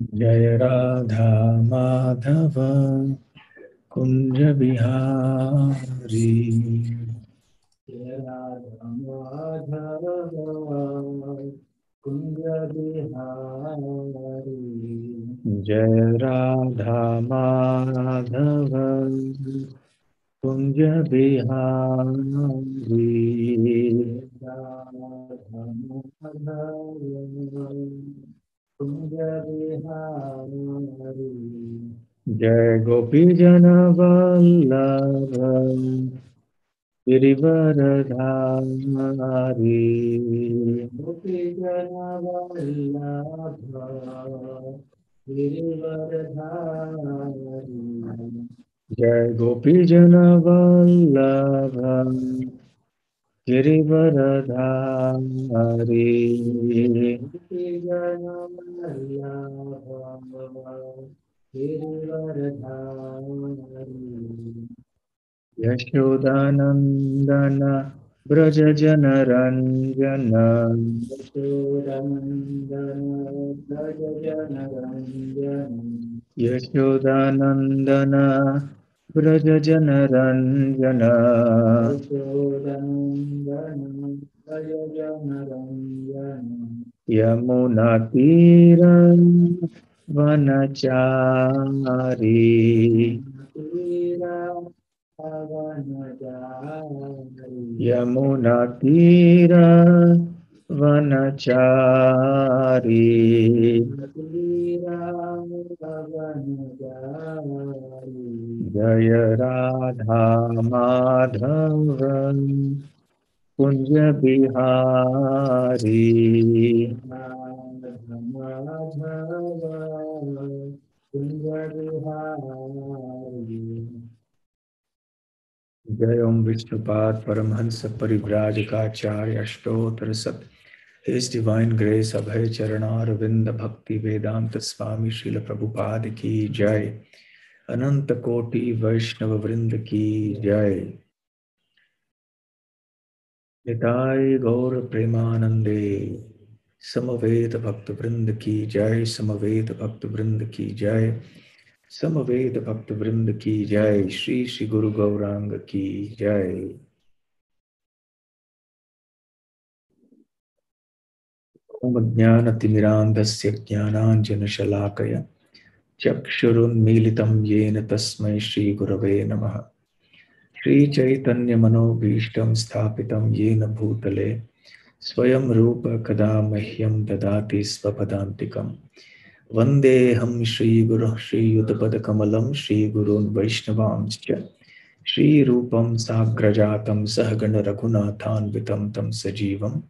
जय राधा माधव कुंज बिहारी। जय राधा माधव कुंज बिहारी। जय राधा माधव कुंज बिहारी। राधा माधव कुंज बिहारी। जय गोपी जन वल्लभ गिरिवरधारी। गोपी जन वल्लभ गिरिवरधारी। जय गोपी जन वल्लभ गिरिवरधारी। गोपी जन वल्लभ गिरिवरधारी। यशोदानंदन ब्रज जन रंजन। यशोदानंदन ब्रज जन रंजन। यशोदानंदन ब्रज जन रंजन। यशोदानंदन ब्रज जन रंजन। यमुना तीर वनचारी। यमुना तीर वनचारी। जय राधा माधव कुंज बिहारी। कुंज बिहारी। जय ओम विष्णुपाद परमहंस परिव्राजकाचार्य अष्टोत्तर सत। His divine grace अभय चरणारविंद भक्ति वेदांत स्वामी श्रील प्रभुपाद की जय। अनंत कोटि वैष्णव वृंद की जय। निताय गौर प्रेमानंदे समवेत भक्त वृंद की जय। समवेत भक्त वृंद की जय। समवेत भक्त वृंद की जय। श्री श्री गुरु गौरांग की जय। ओम ज्ञानतिमिरान्धस्य ज्ञानाञ्जनशलाकया चक्षुरुन्मीलितं येन तस्मै श्रीगुरवे नमः। श्रीचैतन्यमनोभीष्टं स्थापितं येन भूतले स्वयं रूप कदा मह्यं ददाति स्वपदान्तिकम्। वन्देऽहं श्रीगुरुः श्रीयुतपदकमलं श्रीगुरून् वैष्णवांश्च श्रीरूपं साग्रजातं सहगण रघुनाथान्वितं तं सजीवं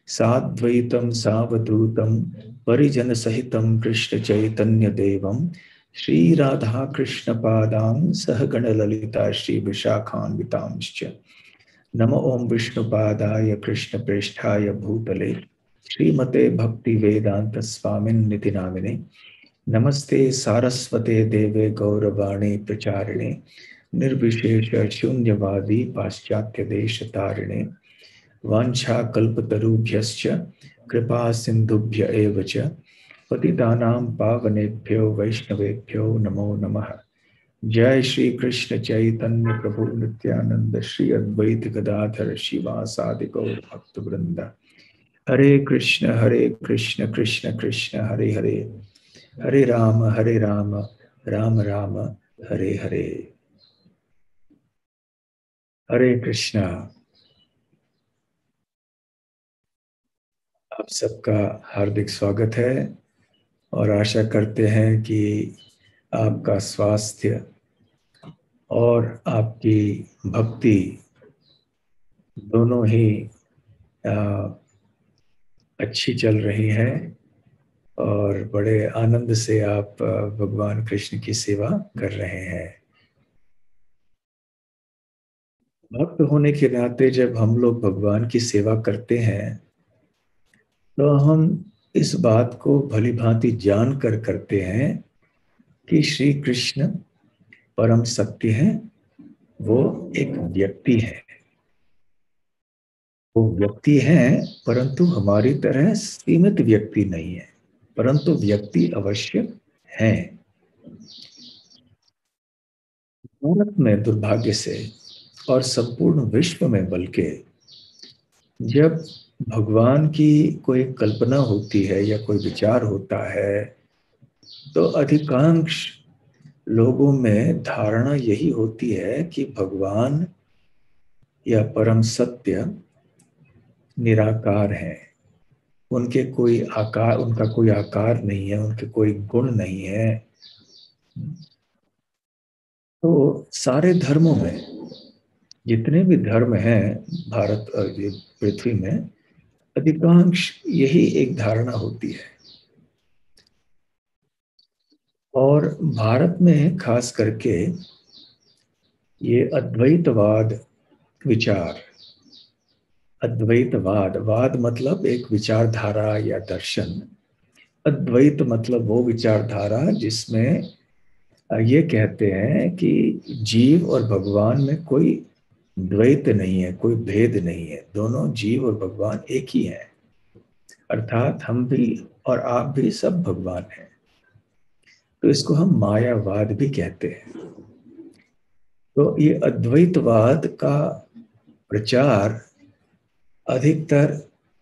साद्वैतं सावधूतं परिजनसहितं कृष्णचैतन्यदेवं श्रीराधाकृष्णपादां सहगण ललिता श्रीविशाखान्वितांश्च। नमो ओं विष्णुपादाय कृष्णप्रेष्ठाय भूतले श्रीमते भक्तिवेदांत स्वामिन्निति नामिने। नमस्ते सारस्वते देवे गौरवाणी प्रचारिणे निर्विशेष शून्यवादी पाश्चात्य देश तारिणे। वाञ्छाकल्पतरुभ्यश्च कृपा सिन्धुभ्य एव च पतितानां पावनेभ्यो वैष्णवेभ्यो नमो नमः। जय श्री कृष्ण चैतन्य प्रभु नित्यानंद श्री अद्वैत गदाधर शिवासादि गौर भक्त वृंद। हरे कृष्ण कृष्ण कृष्ण हरे हरे। हरे राम राम राम हरे हरे। हरे कृष्णा। आप सबका हार्दिक स्वागत है और आशा करते हैं कि आपका स्वास्थ्य और आपकी भक्ति दोनों ही अच्छी चल रही है और बड़े आनंद से आप भगवान कृष्ण की सेवा कर रहे हैं। भक्त होने के नाते जब हम लोग भगवान की सेवा करते हैं तो हम इस बात को भली भांति जान कर करते हैं कि श्री कृष्ण परम सत्य है। वो एक व्यक्ति है। वो व्यक्ति है परंतु हमारी तरह सीमित व्यक्ति नहीं है, परंतु व्यक्ति अवश्य हैं। भारत में दुर्भाग्य से और संपूर्ण विश्व में बल्कि जब भगवान की कोई कल्पना होती है या कोई विचार होता है तो अधिकांश लोगों में धारणा यही होती है कि भगवान या परम सत्य निराकार है। उनका कोई आकार नहीं है, उनके कोई गुण नहीं है। तो सारे धर्मों में, जितने भी धर्म हैं भारत ये पृथ्वी में, अधिकांश यही एक धारणा होती है। और भारत में खास करके ये अद्वैतवाद विचार, अद्वैतवाद, वाद मतलब एक विचारधारा या दर्शन, अद्वैत मतलब वो विचारधारा जिसमें ये कहते हैं कि जीव और भगवान में कोई द्वैत नहीं है, कोई भेद नहीं है, दोनों जीव और भगवान एक ही है। अर्थात हम भी और आप भी सब भगवान हैं। तो इसको हम मायावाद भी कहते हैं। तो ये अद्वैतवाद का प्रचार अधिकतर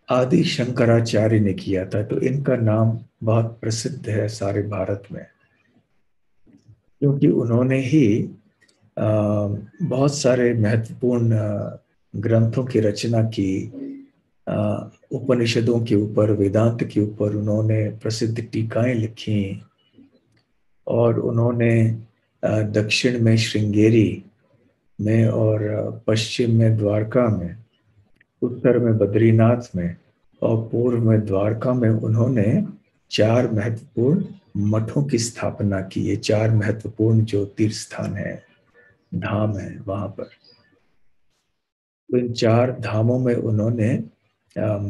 आदि शंकराचार्य ने किया था। तो इनका नाम बहुत प्रसिद्ध है सारे भारत में, क्योंकि उन्होंने ही बहुत सारे महत्वपूर्ण ग्रंथों की रचना की। उपनिषदों के ऊपर, वेदांत के ऊपर उन्होंने प्रसिद्ध टीकाएं लिखी। और उन्होंने दक्षिण में श्रृंगेरी में, और पश्चिम में द्वारका में, उत्तर में बद्रीनाथ में, और पूर्व में द्वारका में उन्होंने 4 महत्वपूर्ण मठों की स्थापना की। ये 4 महत्वपूर्ण जो तीर्थ स्थान है, धाम है वहां पर। तो इन 4 धामों में उन्होंने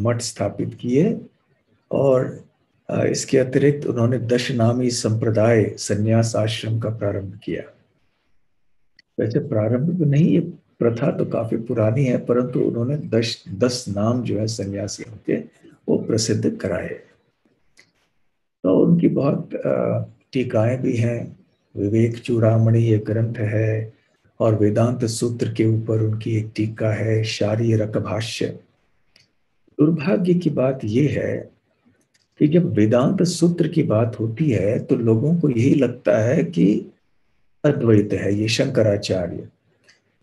मठ स्थापित किए। और इसके अतिरिक्त उन्होंने दशनामी संप्रदाय संन्यास आश्रम का प्रारंभ किया। वैसे प्रारंभ तो नहीं, ये प्रथा तो काफी पुरानी है, परंतु उन्होंने 10 नाम जो है सन्यासियों के वो प्रसिद्ध कराए। तो उनकी बहुत टीकाएं भी हैं। विवेक चूड़ामणि ये ग्रंथ है, और वेदांत सूत्र के ऊपर उनकी एक टीका है, शारीरक भाष्य। दुर्भाग्य की बात यह है कि जब वेदांत सूत्र की बात होती है तो लोगों को यही लगता है कि अद्वैत है ये शंकराचार्य।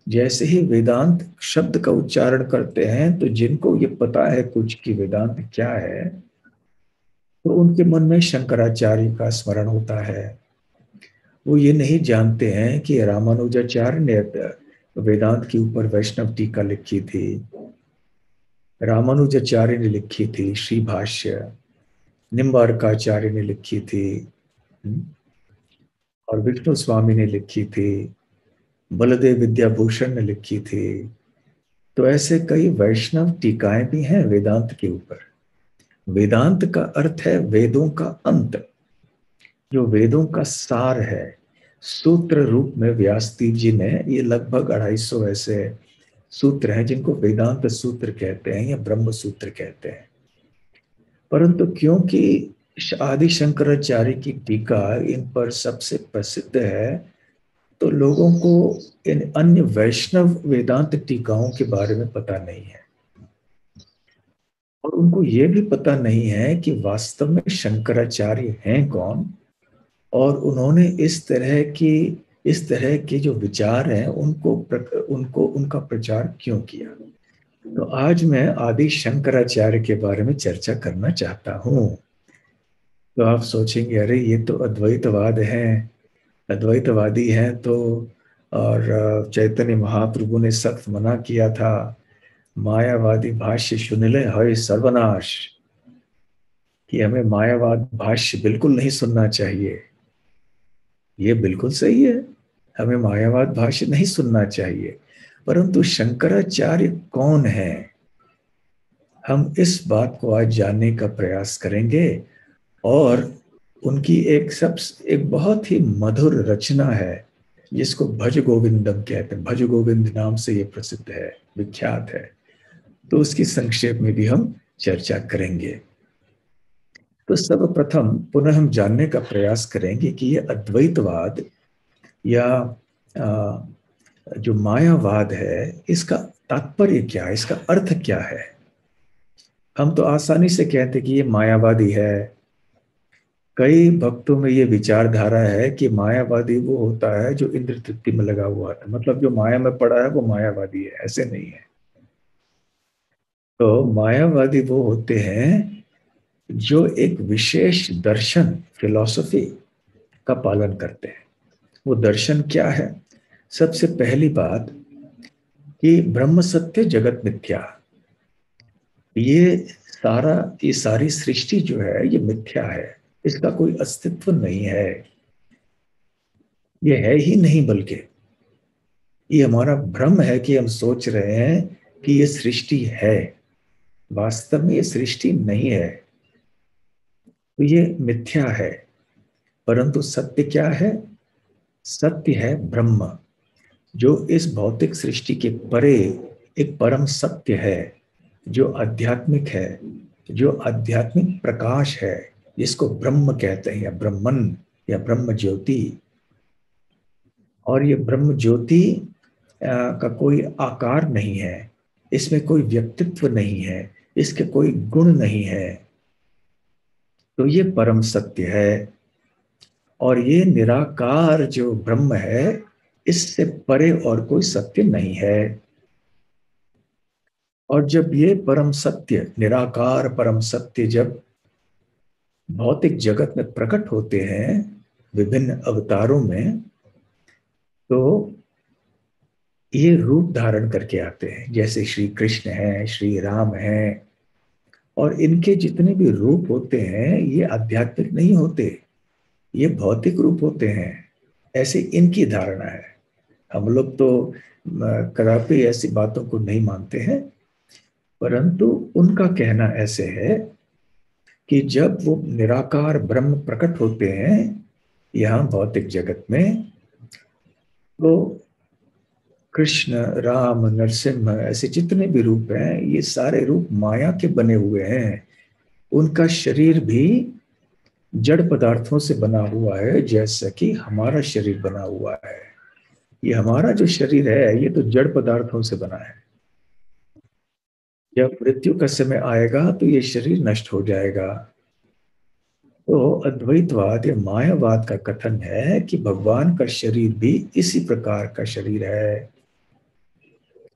जैसे ही वेदांत शब्द का उच्चारण करते हैं तो जिनको ये पता है कुछ कि वेदांत क्या है, तो उनके मन में शंकराचार्य का स्मरण होता है। वो ये नहीं जानते हैं कि रामानुजाचार्य ने वेदांत के ऊपर वैष्णव टीका लिखी थी, रामानुजाचार्य ने लिखी थी श्री भाष्य, निम्बार्काचार्य ने लिखी थी, और विष्णु स्वामी ने लिखी थी, बलदेव विद्याभूषण ने लिखी थी। तो ऐसे कई वैष्णव टीकाएं भी हैं वेदांत के ऊपर। वेदांत का अर्थ है वेदों का अंत, जो वेदों का सार है। सूत्र रूप में व्यासदेव जी ने ये लगभग 250 ऐसे सूत्र हैं जिनको वेदांत सूत्र कहते हैं या ब्रह्म सूत्र कहते हैं। परंतु क्योंकि आदि शंकराचार्य की टीका इन पर सबसे प्रसिद्ध है, तो लोगों को इन अन्य वैष्णव वेदांत टीकाओं के बारे में पता नहीं है। और उनको ये भी पता नहीं है कि वास्तव में शंकराचार्य हैं कौन, और उन्होंने इस तरह के जो विचार हैं उनको उनका प्रचार क्यों किया। तो आज मैं आदि शंकराचार्य के बारे में चर्चा करना चाहता हूं। तो आप सोचेंगे अरे ये तो अद्वैतवाद है, अद्वैतवादी हैं तो। और चैतन्य महाप्रभु ने सख्त मना किया था, मायावादी भाष्य सुनिले हय सर्वनाश, कि हमें मायावाद भाष्य बिल्कुल नहीं सुनना चाहिए। ये बिल्कुल सही है, हमें मायावाद भाष्य नहीं सुनना चाहिए। परंतु शंकराचार्य कौन है, हम इस बात को आज जानने का प्रयास करेंगे। और उनकी एक बहुत ही मधुर रचना है जिसको भज गोविंदम कहते हैं। भज गोविंद नाम से ये प्रसिद्ध है, विख्यात है। तो उसकी संक्षेप में भी हम चर्चा करेंगे। तो सर्वप्रथम पुनः हम जानने का प्रयास करेंगे कि ये अद्वैतवाद या जो मायावाद है, इसका तात्पर्य क्या है, इसका अर्थ क्या है। हम तो आसानी से कहते कि ये मायावादी है। कई भक्तों में ये विचारधारा है कि मायावादी वो होता है जो इंद्र तृप्ति में लगा हुआ है, मतलब जो माया में पड़ा है वो मायावादी है। ऐसे नहीं है। तो मायावादी वो होते हैं जो एक विशेष दर्शन, फिलॉसफी का पालन करते हैं। वो दर्शन क्या है? सबसे पहली बात कि ब्रह्म सत्य जगत मिथ्या। ये ये सारी सृष्टि जो है ये मिथ्या है, इसका कोई अस्तित्व नहीं है। ये है ही नहीं, बल्कि ये हमारा भ्रम है कि हम सोच रहे हैं कि ये सृष्टि है। वास्तव में ये सृष्टि नहीं है। तो ये मिथ्या है। परंतु सत्य क्या है? सत्य है ब्रह्म, जो इस भौतिक सृष्टि के परे एक परम सत्य है, जो आध्यात्मिक है, जो आध्यात्मिक प्रकाश है, जिसको ब्रह्म कहते हैं या ब्रह्मन या ब्रह्म ज्योति। और ये ब्रह्म ज्योति का कोई आकार नहीं है, इसमें कोई व्यक्तित्व नहीं है, इसके कोई गुण नहीं है। तो ये परम सत्य है। और ये निराकार जो ब्रह्म है, इससे परे और कोई सत्य नहीं है। और जब ये परम सत्य, निराकार परम सत्य जब भौतिक जगत में प्रकट होते हैं विभिन्न अवतारों में, तो ये रूप धारण करके आते हैं। जैसे श्री कृष्ण है, श्री राम है। और इनके जितने भी रूप होते हैं ये आध्यात्मिक नहीं होते, ये भौतिक रूप होते हैं। ऐसी इनकी धारणा है। हम लोग तो कदापि ऐसी बातों को नहीं मानते हैं, परंतु उनका कहना ऐसे है कि जब वो निराकार ब्रह्म प्रकट होते हैं यहाँ भौतिक जगत में, तो कृष्ण, राम, नरसिंह, ऐसे जितने भी रूप हैं ये सारे रूप माया के बने हुए हैं। उनका शरीर भी जड़ पदार्थों से बना हुआ है, जैसा कि हमारा शरीर बना हुआ है। ये हमारा जो शरीर है ये तो जड़ पदार्थों से बना है। जब मृत्यु का समय आएगा तो ये शरीर नष्ट हो जाएगा। तो अद्वैतवाद या मायावाद का कथन है कि भगवान का शरीर भी इसी प्रकार का शरीर है।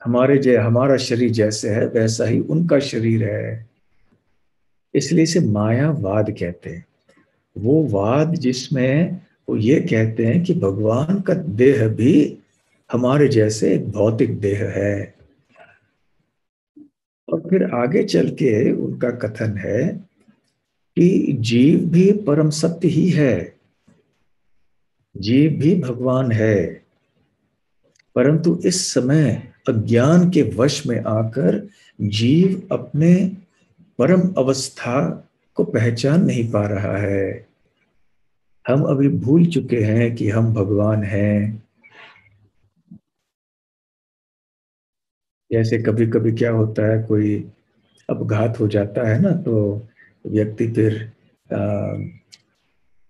हमारा शरीर जैसे है वैसा ही उनका शरीर है। इसलिए इसे मायावाद कहते हैं। वो वाद जिसमें वो ये कहते हैं कि भगवान का देह भी हमारे जैसे एक भौतिक देह है। और फिर आगे चल के उनका कथन है कि जीव भी परम सत्य ही है, जीव भी भगवान है। परंतु इस समय अज्ञान के वश में आकर जीव अपने परम अवस्था को पहचान नहीं पा रहा है। हम अभी भूल चुके हैं कि हम भगवान हैं। जैसे कभी कभी क्या होता है, कोई अपघात हो जाता है ना, तो व्यक्ति फिर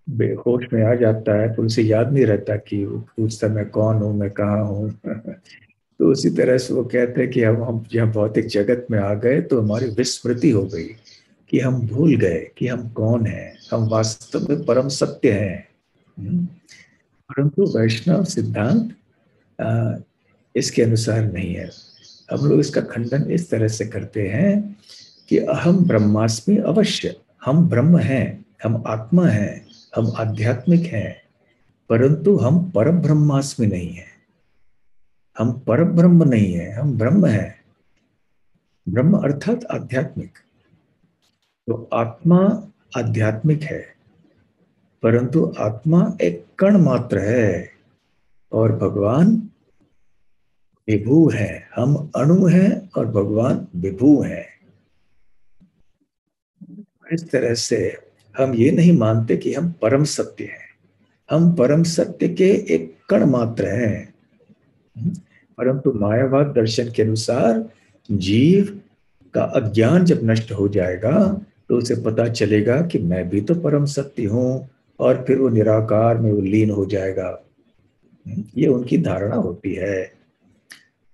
बेहोश में आ जाता है, तो उसे याद नहीं रहता कि उस समय कौन हूं, मैं कहाँ हूँ। तो उसी तरह से वो कहते हैं कि हम जहाँ भौतिक जगत में आ गए तो हमारी विस्मृति हो गई, कि हम भूल गए कि हम कौन हैं, हम वास्तव में परम सत्य हैं। परंतु वैष्णव सिद्धांत इसके अनुसार नहीं है। हम लोग इसका खंडन इस तरह से करते हैं कि अहम ब्रह्मास्मि अवश्य, हम ब्रह्म हैं, हम आत्मा हैं, हम आध्यात्मिक हैं, परंतु हम परम ब्रह्मास्मि नहीं है। हम परम ब्रह्म नहीं है, हम ब्रह्म हैं। ब्रह्म अर्थात आध्यात्मिक। तो आत्मा आध्यात्मिक है, परंतु आत्मा एक कण मात्र है और भगवान विभू है। हम अणु हैं और भगवान विभू हैं। इस तरह से हम ये नहीं मानते कि हम परम सत्य हैं। हम परम सत्य के एक कण मात्र हैं। परंतु मायावाद दर्शन के अनुसार जीव का अज्ञान जब नष्ट हो जाएगा तो उसे पता चलेगा कि मैं भी तो परम सत्य हूं, और फिर वो निराकार में वो लीन हो जाएगा। ये उनकी धारणा होती है।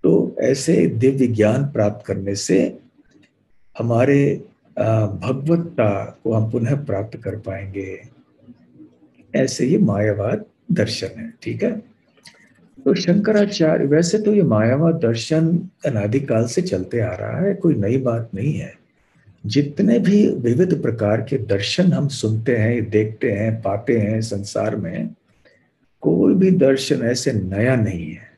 तो ऐसे दिव्य ज्ञान प्राप्त करने से हमारे भगवत्ता को हम पुनः प्राप्त कर पाएंगे। ऐसे ही मायावाद दर्शन है। ठीक है। तो शंकराचार्य, वैसे तो ये मायावाद दर्शन अनादिकाल से चलते आ रहा है, कोई नई बात नहीं है। जितने भी विविध प्रकार के दर्शन हम सुनते हैं, देखते हैं, पाते हैं संसार में, कोई भी दर्शन ऐसे नया नहीं है।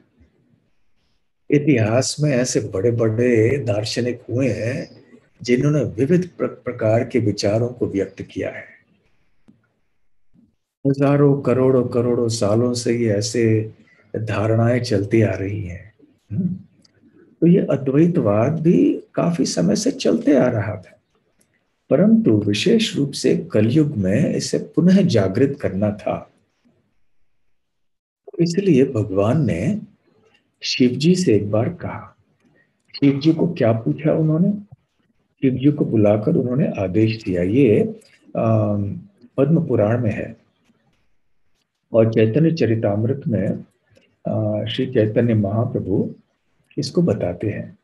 इतिहास में ऐसे बड़े बड़े दार्शनिक हुए हैं जिन्होंने विविध प्रकार के विचारों को व्यक्त किया है। हजारों करोड़ों करोड़ों सालों से ये ऐसे धारणाएं चलती आ रही हैं। तो ये अद्वैतवाद भी काफी समय से चलते आ रहा था, परंतु विशेष रूप से कलयुग में इसे पुनः जागृत करना था। इसलिए भगवान ने शिव जी से एक बार कहा। शिव जी को क्या पूछा उन्होंने? शिव जी को बुलाकर उन्होंने आदेश दिया। ये पद्म पुराण में है, और चैतन्य चरितामृत में श्री चैतन्य महाप्रभु इसको बताते हैं।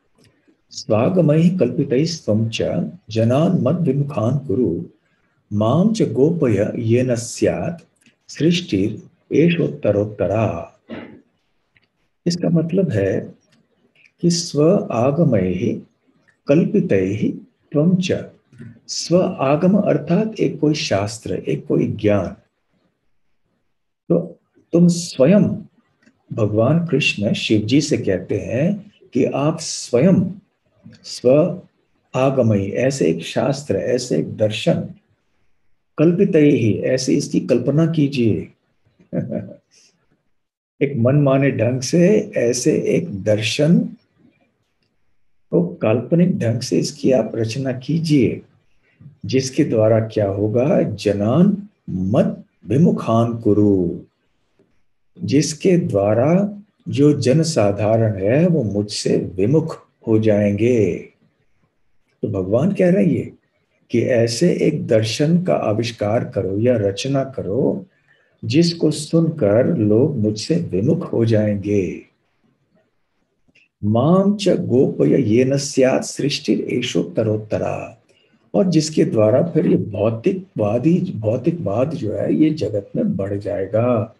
स्वागमयि कल्पितैः स्वं च जनान् मद विमुखान् कुरु मां च गोपय येन स्यात् सृष्टिर् एषोत्तरोत्तरा। इसका मतलब है कि स्व आगमय कल्पितैः त्वं च। स्व आगम अर्थात एक कोई शास्त्र, एक कोई ज्ञान। तो तुम स्वयं, भगवान कृष्ण शिव जी से कहते हैं कि आप स्वयं स्व आगमयी, ऐसे एक शास्त्र, ऐसे एक दर्शन, कल्पित ही, ऐसे इसकी कल्पना कीजिए। एक मनमाने ढंग से ऐसे एक दर्शन को काल्पनिक ढंग से इसकी आप रचना कीजिए, जिसके द्वारा क्या होगा? जनान मत विमुखान कुरु। जिसके द्वारा जो जन साधारण है वो मुझसे विमुख हो जाएंगे। तो भगवान कह रहे हैं कि ऐसे एक दर्शन का आविष्कार करो या रचना करो जिसको सुनकर लोग मुझसे विमुख हो जाएंगे। माम च गोपय येन स्यात् सृष्टिर एषोत्तरोत्तरा। और जिसके द्वारा फिर ये भौतिकवाद जो है ये जगत में बढ़ जाएगा।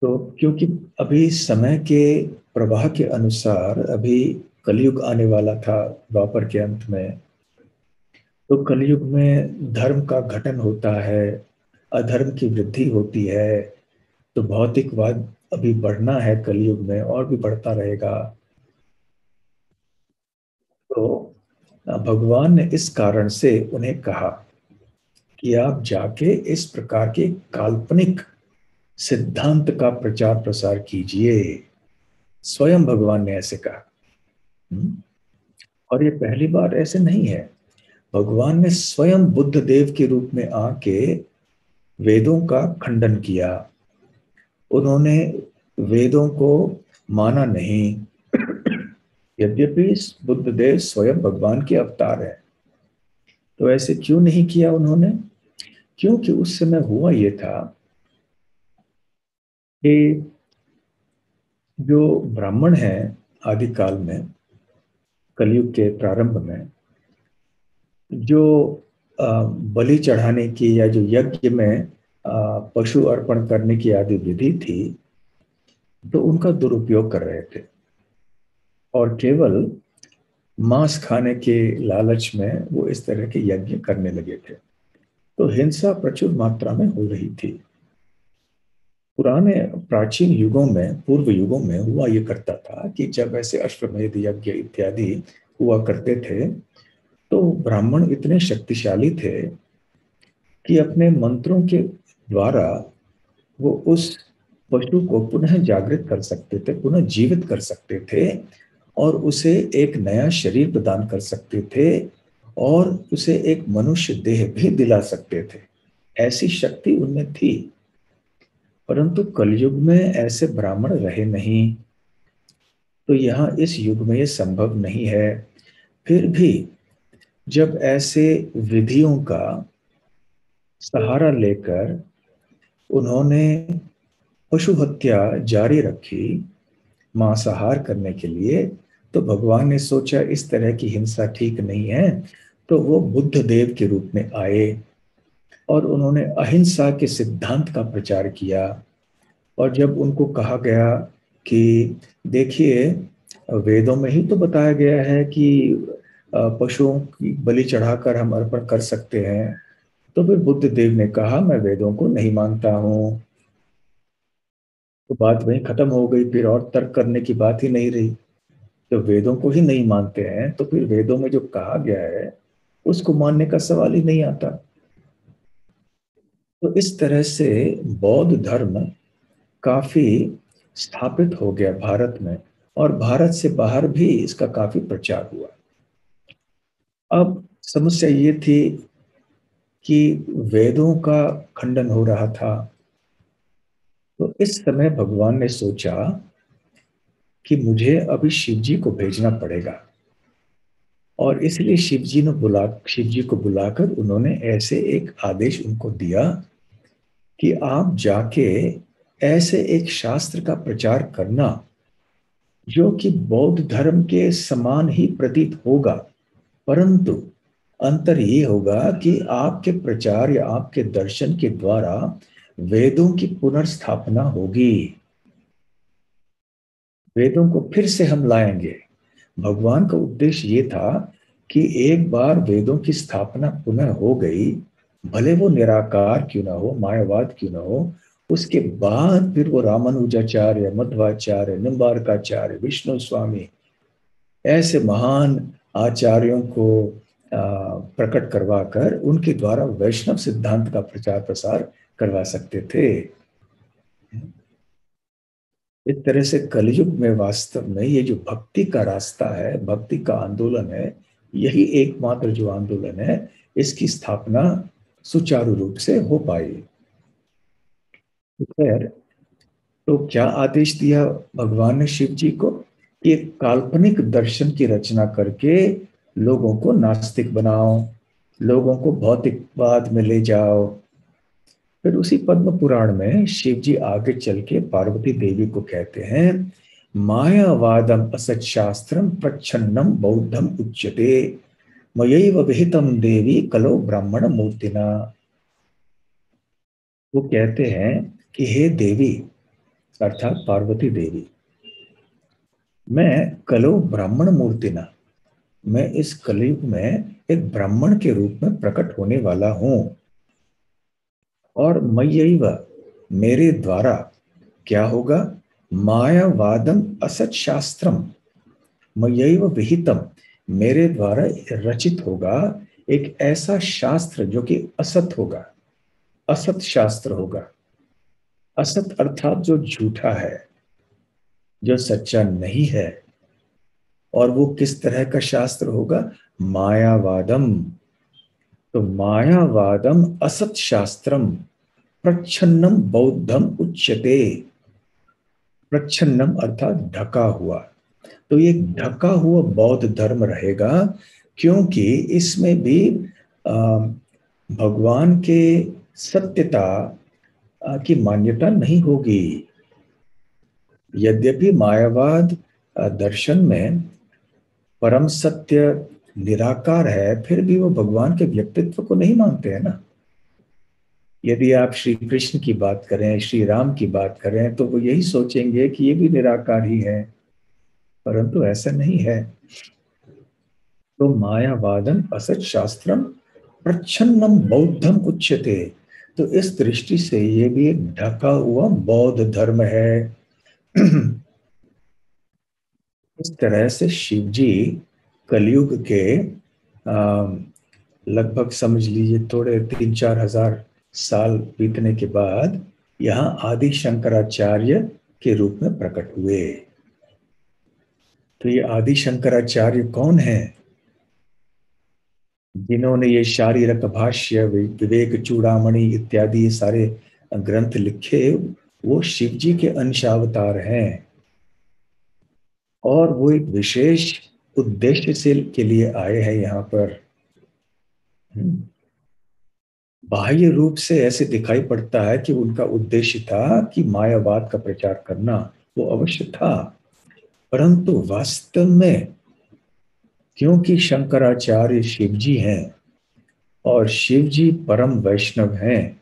तो क्योंकि अभी समय के प्रवाह के अनुसार अभी कलयुग आने वाला था द्वापर के अंत में। तो कलयुग में धर्म का घटन होता है, अधर्म की वृद्धि होती है। तो भौतिकवाद अभी बढ़ना है कलयुग में, और भी बढ़ता रहेगा। तो भगवान ने इस कारण से उन्हें कहा कि आप जाके इस प्रकार के काल्पनिक सिद्धांत का प्रचार प्रसार कीजिए। स्वयं भगवान ने ऐसे कहा। और ये पहली बार ऐसे नहीं है। भगवान ने स्वयं बुद्ध देव के रूप में आके वेदों का खंडन किया। उन्होंने वेदों को माना नहीं, यद्यपि बुद्ध देव स्वयं भगवान के अवतार है। तो ऐसे क्यों नहीं किया उन्होंने? क्योंकि उस समय हुआ ये था कि जो ब्राह्मण हैं आदिकाल में, कलयुग के प्रारंभ में, जो बलि चढ़ाने की या जो यज्ञ में पशु अर्पण करने की आदि विधि थी, तो उनका दुरुपयोग कर रहे थे और केवल मांस खाने के लालच में वो इस तरह के यज्ञ करने लगे थे। तो हिंसा प्रचुर मात्रा में हो रही थी। पुराने प्राचीन युगों में, पूर्व युगों में हुआ ये करता था कि जब ऐसे अश्वमेध यज्ञ इत्यादि हुआ करते थे, तो ब्राह्मण इतने शक्तिशाली थे कि अपने मंत्रों के द्वारा वो उस पशु को पुनः जागृत कर सकते थे, पुनः जीवित कर सकते थे, और उसे एक नया शरीर प्रदान कर सकते थे, और उसे एक मनुष्य देह भी दिला सकते थे। ऐसी शक्ति उनमें थी। परंतु कलयुग में ऐसे ब्राह्मण रहे नहीं। तो यहाँ इस युग में ये संभव नहीं है। फिर भी जब ऐसे विधियों का सहारा लेकर उन्होंने पशु हत्या जारी रखी मांसाहार करने के लिए, तो भगवान ने सोचा इस तरह की हिंसा ठीक नहीं है। तो वो बुद्ध देव के रूप में आए और उन्होंने अहिंसा के सिद्धांत का प्रचार किया। और जब उनको कहा गया कि देखिए, वेदों में ही तो बताया गया है कि पशुओं की बलि चढ़ाकर हम अर्पण कर सकते हैं, तो फिर बुद्ध देव ने कहा मैं वेदों को नहीं मानता हूं। तो बात वहीं खत्म हो गई, फिर और तर्क करने की बात ही नहीं रही। जब वेदों को ही नहीं मानते हैं तो फिर वेदों में जो कहा गया है उसको मानने का सवाल ही नहीं आता। तो इस तरह से बौद्ध धर्म काफी स्थापित हो गया भारत में, और भारत से बाहर भी इसका काफी प्रचार हुआ। अब समस्या ये थी कि वेदों का खंडन हो रहा था। तो इस समय भगवान ने सोचा कि मुझे अभी शिव जी को भेजना पड़ेगा, और इसलिए शिव जी को बुलाकर उन्होंने ऐसे एक आदेश उनको दिया कि आप जाके ऐसे एक शास्त्र का प्रचार करना जो कि बौद्ध धर्म के समान ही प्रतीत होगा, परंतु अंतर ये होगा कि आपके प्रचार या आपके दर्शन के द्वारा वेदों की पुनर्स्थापना होगी। वेदों को फिर से हम लाएंगे। भगवान का उद्देश्य ये था कि एक बार वेदों की स्थापना पुनः हो गई, भले वो निराकार क्यों ना हो, मायावाद क्यों ना हो, उसके बाद फिर वो रामानुजाचार्य, मध्वाचार्य, निम्बारकाचार्य, विष्णु स्वामी ऐसे महान आचार्यों को प्रकट करवाकर उनके द्वारा वैष्णव सिद्धांत का प्रचार प्रसार करवा सकते थे। इस तरह से कलयुग में वास्तव में ये जो भक्ति का रास्ता है, भक्ति का आंदोलन है, यही एकमात्र जो आंदोलन है, इसकी स्थापना सुचारू रूप से हो पाई। खैर, तो क्या आदेश दिया भगवान ने शिव जी को कि एक काल्पनिक दर्शन की रचना करके लोगों को नास्तिक बनाओ, लोगों को भौतिकवाद में ले जाओ। फिर उसी पद्म पुराण में शिव जी आगे चल के पार्वती देवी को कहते हैं, मायावादम असत शास्त्रम प्रच्छन्नम बौद्धम उच्यते मयैव विहितम देवी कलो ब्राह्मण मूर्तिना। वो कहते हैं कि हे देवी, अर्थात पार्वती देवी, मैं कलो ब्राह्मण मूर्तिना, मैं इस कलयुग में एक ब्राह्मण के रूप में प्रकट होने वाला हूं। और मय्यैव, मेरे द्वारा क्या होगा, मायावादम असत शास्त्रम, मय्यैव विहितम, मेरे द्वारा रचित होगा एक ऐसा शास्त्र जो कि असत होगा, असत शास्त्र होगा। असत अर्थात जो झूठा है, जो सच्चा नहीं है। और वो किस तरह का शास्त्र होगा, मायावादम। तो मायावादम असत शास्त्रम प्रच्छन्नम बौद्धम उच्यते। प्रच्छन्नम अर्थात ढका हुआ। तो ये ढका हुआ बौद्ध धर्म रहेगा, क्योंकि इसमें भी भगवान के सत्यता की मान्यता नहीं होगी। यद्यपि मायावाद दर्शन में परम सत्य निराकार है, फिर भी वो भगवान के व्यक्तित्व को नहीं मानते हैं ना। यदि आप श्री कृष्ण की बात करें, श्री राम की बात करें, तो वो यही सोचेंगे कि ये भी निराकार ही है, परंतु ऐसा नहीं है। तो मायावादम असत शास्त्रम प्रच्छन्नम बौद्धम उच्यते। तो इस दृष्टि से ये भी एक ढका हुआ बौद्ध धर्म है। इस तरह से शिव जी कलयुग के लगभग समझ लीजिए थोड़े 3-4 हजार साल बीतने के बाद यहाँ आदि शंकराचार्य के रूप में प्रकट हुए। तो ये आदि शंकराचार्य कौन है, जिन्होंने ये शारीरक भाष्य, विवेक चूड़ामणि इत्यादि ये सारे ग्रंथ लिखे, वो शिव जी के अंशावतार हैं। और वो एक विशेष उद्देश्य से के लिए आए हैं यहाँ पर। बाह्य रूप से ऐसे दिखाई पड़ता है कि उनका उद्देश्य था कि मायावाद का प्रचार करना, वो अवश्य था, परंतु वास्तव में क्योंकि शंकराचार्य शिवजी हैं और शिवजी परम वैष्णव हैं,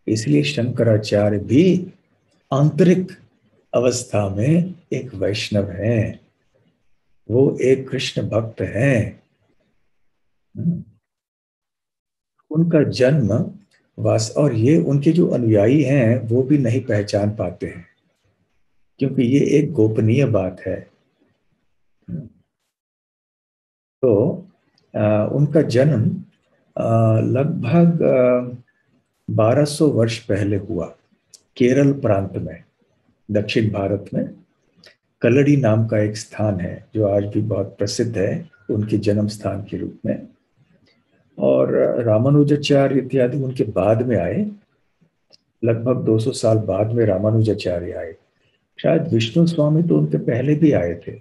इसलिए शंकराचार्य भी आंतरिक अवस्था में एक वैष्णव हैं, वो एक कृष्ण भक्त हैं। उनका जन्म वास और ये उनके जो अनुयायी हैं वो भी नहीं पहचान पाते हैं, क्योंकि ये एक गोपनीय बात है। तो उनका जन्म लगभग 1200 वर्ष पहले हुआ, केरल प्रांत में, दक्षिण भारत में। कल्लड़ी नाम का एक स्थान है जो आज भी बहुत प्रसिद्ध है उनके जन्म स्थान के रूप में। और रामानुजाचार्य इत्यादि उनके बाद में आए, लगभग 200 साल बाद में रामानुजाचार्य आए। शायद विष्णु स्वामी तो उनके पहले भी आए थे,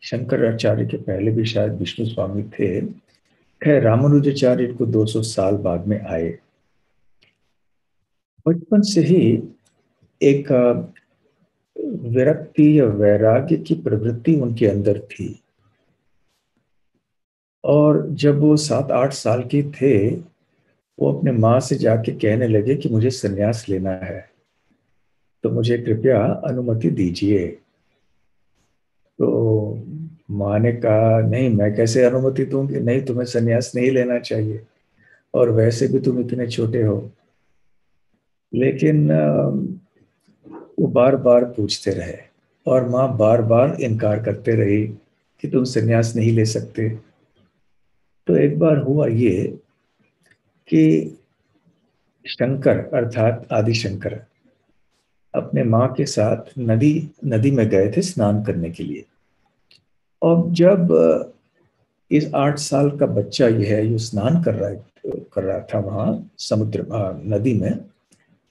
शंकराचार्य के पहले भी शायद विष्णु स्वामी थे। खैर, रामानुजाचार्य को 200 साल बाद में आए। बचपन से ही एक विरक्ति या वैराग्य की प्रवृत्ति उनके अंदर थी, और जब वो 7-8 साल के थे, वो अपने माँ से जाके कहने लगे कि मुझे संन्यास लेना है, तो मुझे कृपया अनुमति दीजिए। तो माँ ने कहा, नहीं, मैं कैसे अनुमति दूंगी, नहीं, तुम्हें संन्यास नहीं लेना चाहिए, और वैसे भी तुम इतने छोटे हो। लेकिन वो बार बार पूछते रहे, और माँ बार बार इनकार करते रही कि तुम संन्यास नहीं ले सकते। तो एक बार हुआ ये कि शंकर अर्थात आदि शंकर अपने माँ के साथ नदी नदी में गए थे स्नान करने के लिए। और जब इस 8 साल का बच्चा ये है, ये स्नान कर रहा था वहां समुद्र नदी में,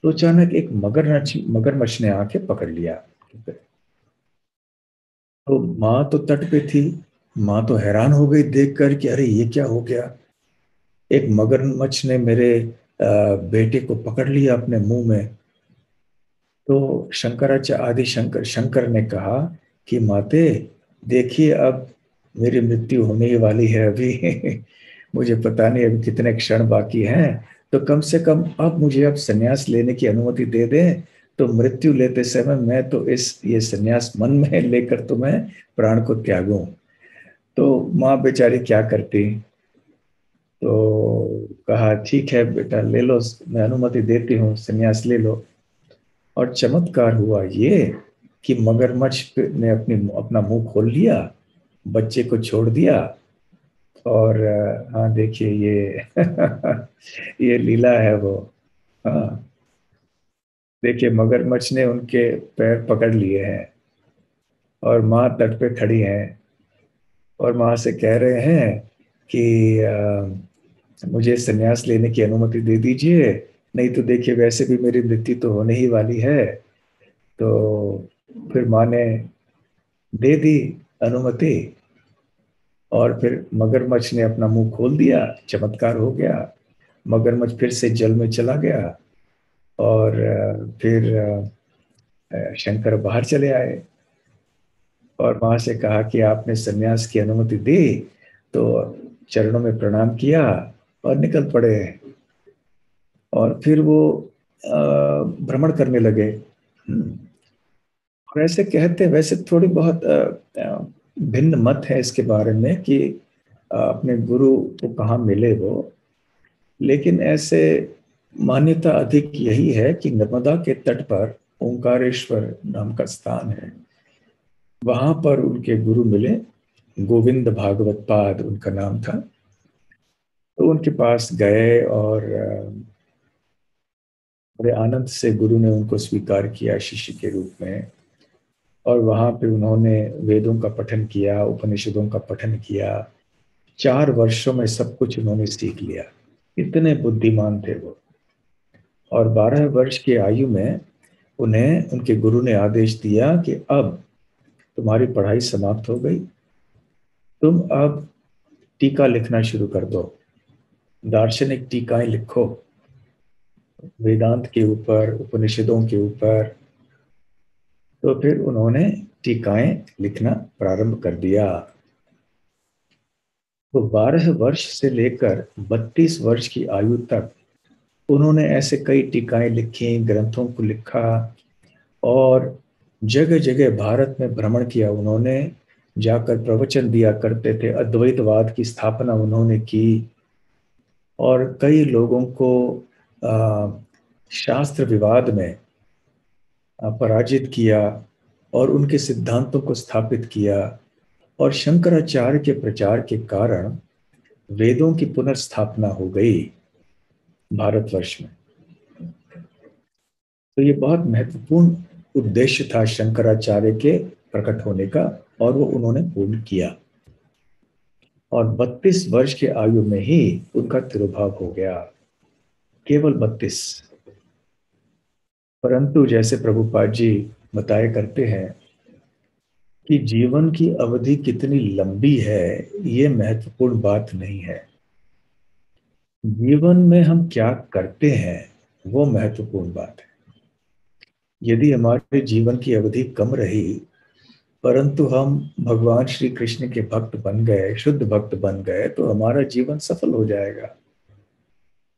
तो अचानक एक मगरमच्छ ने आके पकड़ लिया। तो माँ तो तट पे थी, माँ तो हैरान हो गई देख कर कि अरे ये क्या हो गया, एक मगरमच्छ ने मेरे बेटे को पकड़ लिया अपने मुंह में। तो शंकराचार्य आदि शंकर ने कहा कि माते, देखिए अब मेरी मृत्यु होने ही वाली है अभी मुझे पता नहीं अभी कितने क्षण बाकी हैं, तो कम से कम अब मुझे अब संन्यास लेने की अनुमति दे दें, तो मृत्यु लेते समय मैं तो इस ये संन्यास मन में लेकर तो मैं प्राण को त्यागूं। तो माँ बेचारी क्या करती, तो कहा ठीक है बेटा, ले लो, मैं अनुमति देती हूँ, संन्यास ले लो। और चमत्कार हुआ ये कि मगरमच्छ ने अपना मुंह खोल लिया, बच्चे को छोड़ दिया। और हाँ, देखिए ये ये लीला है वो। हाँ, देखिए मगरमच्छ ने उनके पैर पकड़ लिए हैं, और माँ तट पे खड़ी हैं, और माँ से कह रहे हैं कि मुझे संन्यास लेने की अनुमति दे दीजिए, नहीं तो देखिए वैसे भी मेरी मृत्यु तो होने ही वाली है। तो फिर माँ ने दे दी अनुमति, और फिर मगरमच्छ ने अपना मुंह खोल दिया, चमत्कार हो गया, मगरमच्छ फिर से जल में चला गया। और फिर शंकर बाहर चले आए, और वहां से कहा कि आपने सन्यास की अनुमति दी, तो चरणों में प्रणाम किया और निकल पड़े। और फिर वो भ्रमण करने लगे। और ऐसे कहते, वैसे थोड़ी बहुत भिन्न मत है इसके बारे में कि अपने गुरु को कहाँ मिले वो, लेकिन ऐसे मान्यता अधिक यही है कि नर्मदा के तट पर ओंकारेश्वर नाम का स्थान है, वहां पर उनके गुरु मिले, गोविंद भागवत पाद उनका नाम था। तो उनके पास गए, और बड़े आनंद से गुरु ने उनको स्वीकार किया शिष्य के रूप में। और वहां पे उन्होंने वेदों का पठन किया, उपनिषदों का पठन किया। 4 वर्षों में सब कुछ उन्होंने सीख लिया, इतने बुद्धिमान थे वो। और 12 वर्ष की आयु में उन्हें उनके गुरु ने आदेश दिया कि अब तुम्हारी पढ़ाई समाप्त हो गई, तुम अब टीका लिखना शुरू कर दो। दार्शनिक टीकाएं लिखो वेदांत के ऊपर, उपनिषदों के ऊपर। तो फिर उन्होंने टीकाएं लिखना प्रारंभ कर दिया। तो 12 वर्ष से लेकर 32 वर्ष की आयु तक उन्होंने ऐसे कई टीकाएं लिखी, ग्रंथों को लिखा, और जगह जगह भारत में भ्रमण किया उन्होंने, जाकर प्रवचन दिया करते थे। अद्वैतवाद की स्थापना उन्होंने की और कई लोगों को शास्त्र विवाद में पराजित किया और उनके सिद्धांतों को स्थापित किया। और शंकराचार्य के प्रचार के कारण वेदों की पुनर्स्थापना हो गई भारतवर्ष में। तो ये बहुत महत्वपूर्ण उद्देश्य था शंकराचार्य के प्रकट होने का, और वो उन्होंने पूर्ण किया। और 32 वर्ष की आयु में ही उनका तिरुभाव हो गया, केवल 32। परंतु जैसे प्रभुपाद जी बताया करते हैं कि जीवन की अवधि कितनी लंबी है ये महत्वपूर्ण बात नहीं है, जीवन में हम क्या करते हैं वो महत्वपूर्ण बात है। यदि हमारे जीवन की अवधि कम रही परंतु हम भगवान श्री कृष्ण के भक्त बन गए, शुद्ध भक्त बन गए, तो हमारा जीवन सफल हो जाएगा।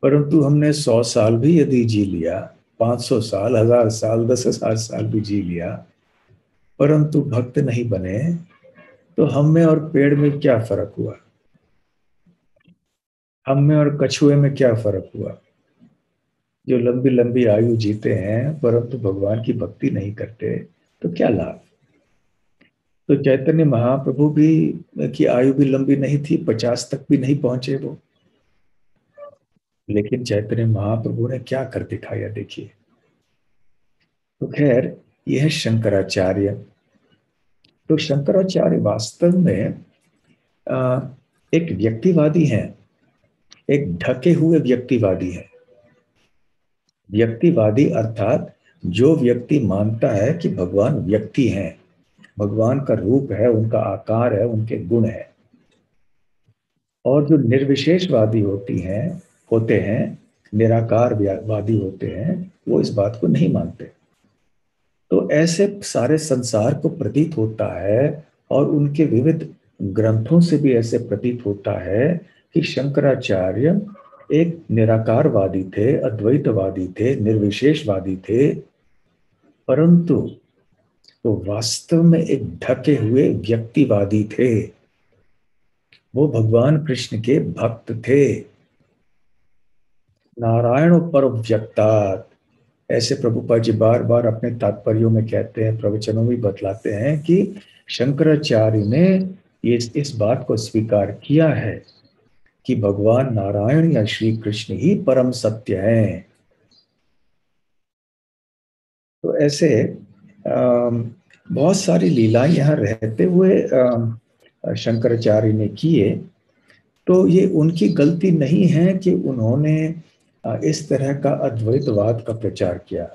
परंतु हमने 100 साल भी यदि जी लिया, 500 साल, 1000 साल, 10,000 साल भी जी लिया, परंतु भक्त नहीं बने, तो हम में और पेड़ में क्या फर्क हुआ? हम में और कछुए में क्या फर्क हुआ? जो लंबी लंबी आयु जीते हैं परंतु भगवान की भक्ति नहीं करते, तो क्या लाभ? तो चैतन्य महाप्रभु भी की आयु भी लंबी नहीं थी, 50 तक भी नहीं पहुंचे वो, लेकिन चैतन्य महाप्रभु ने क्या कर दिखाया देखिए। तो खैर यह शंकराचार्य, तो शंकराचार्य वास्तव में एक व्यक्तिवादी हैं, एक ढके हुए व्यक्तिवादी हैं। व्यक्तिवादी अर्थात जो व्यक्ति मानता है कि भगवान व्यक्ति हैं, भगवान का रूप है, उनका आकार है, उनके गुण है। और जो निर्विशेषवादी होते हैं, निराकारवादी होते हैं, वो इस बात को नहीं मानते। तो ऐसे सारे संसार को प्रतीत होता है और उनके विविध ग्रंथों से भी ऐसे प्रतीत होता है कि शंकराचार्य एक निराकारवादी थे, अद्वैतवादी थे, निर्विशेषवादी थे, परंतु वो वास्तव में एक ढके हुए व्यक्तिवादी थे। वो भगवान कृष्ण के भक्त थे। नारायण पर व्यक्तात्, ऐसे प्रभुपाद जी बार बार अपने तात्पर्यों में कहते हैं, प्रवचनों में बतलाते हैं कि शंकराचार्य ने इस बात को स्वीकार किया है कि भगवान नारायण या श्री कृष्ण ही परम सत्य हैं। तो ऐसे बहुत सारी लीलाएं यहाँ रहते हुए शंकराचार्य ने किए। तो ये उनकी गलती नहीं है कि उन्होंने इस तरह का अद्वैतवाद का प्रचार किया।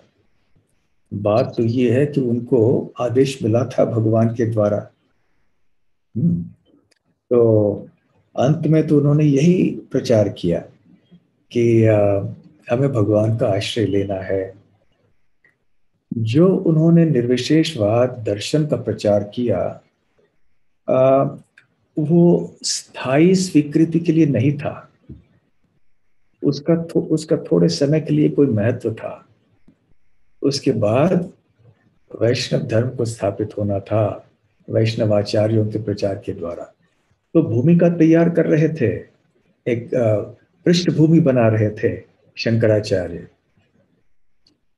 बात तो ये है कि उनको आदेश मिला था भगवान के द्वारा। तो अंत में तो उन्होंने यही प्रचार किया कि हमें भगवान का आश्रय लेना है। जो उन्होंने निर्विशेषवाद दर्शन का प्रचार किया, वो स्थायी स्वीकृति के लिए नहीं था। उसका थोड़े समय के लिए कोई महत्व था, उसके बाद वैष्णव धर्म को स्थापित होना था वैष्णव आचार्यों के प्रचार के द्वारा। तो भूमिका तैयार कर रहे थे, एक पृष्ठभूमि बना रहे थे शंकराचार्य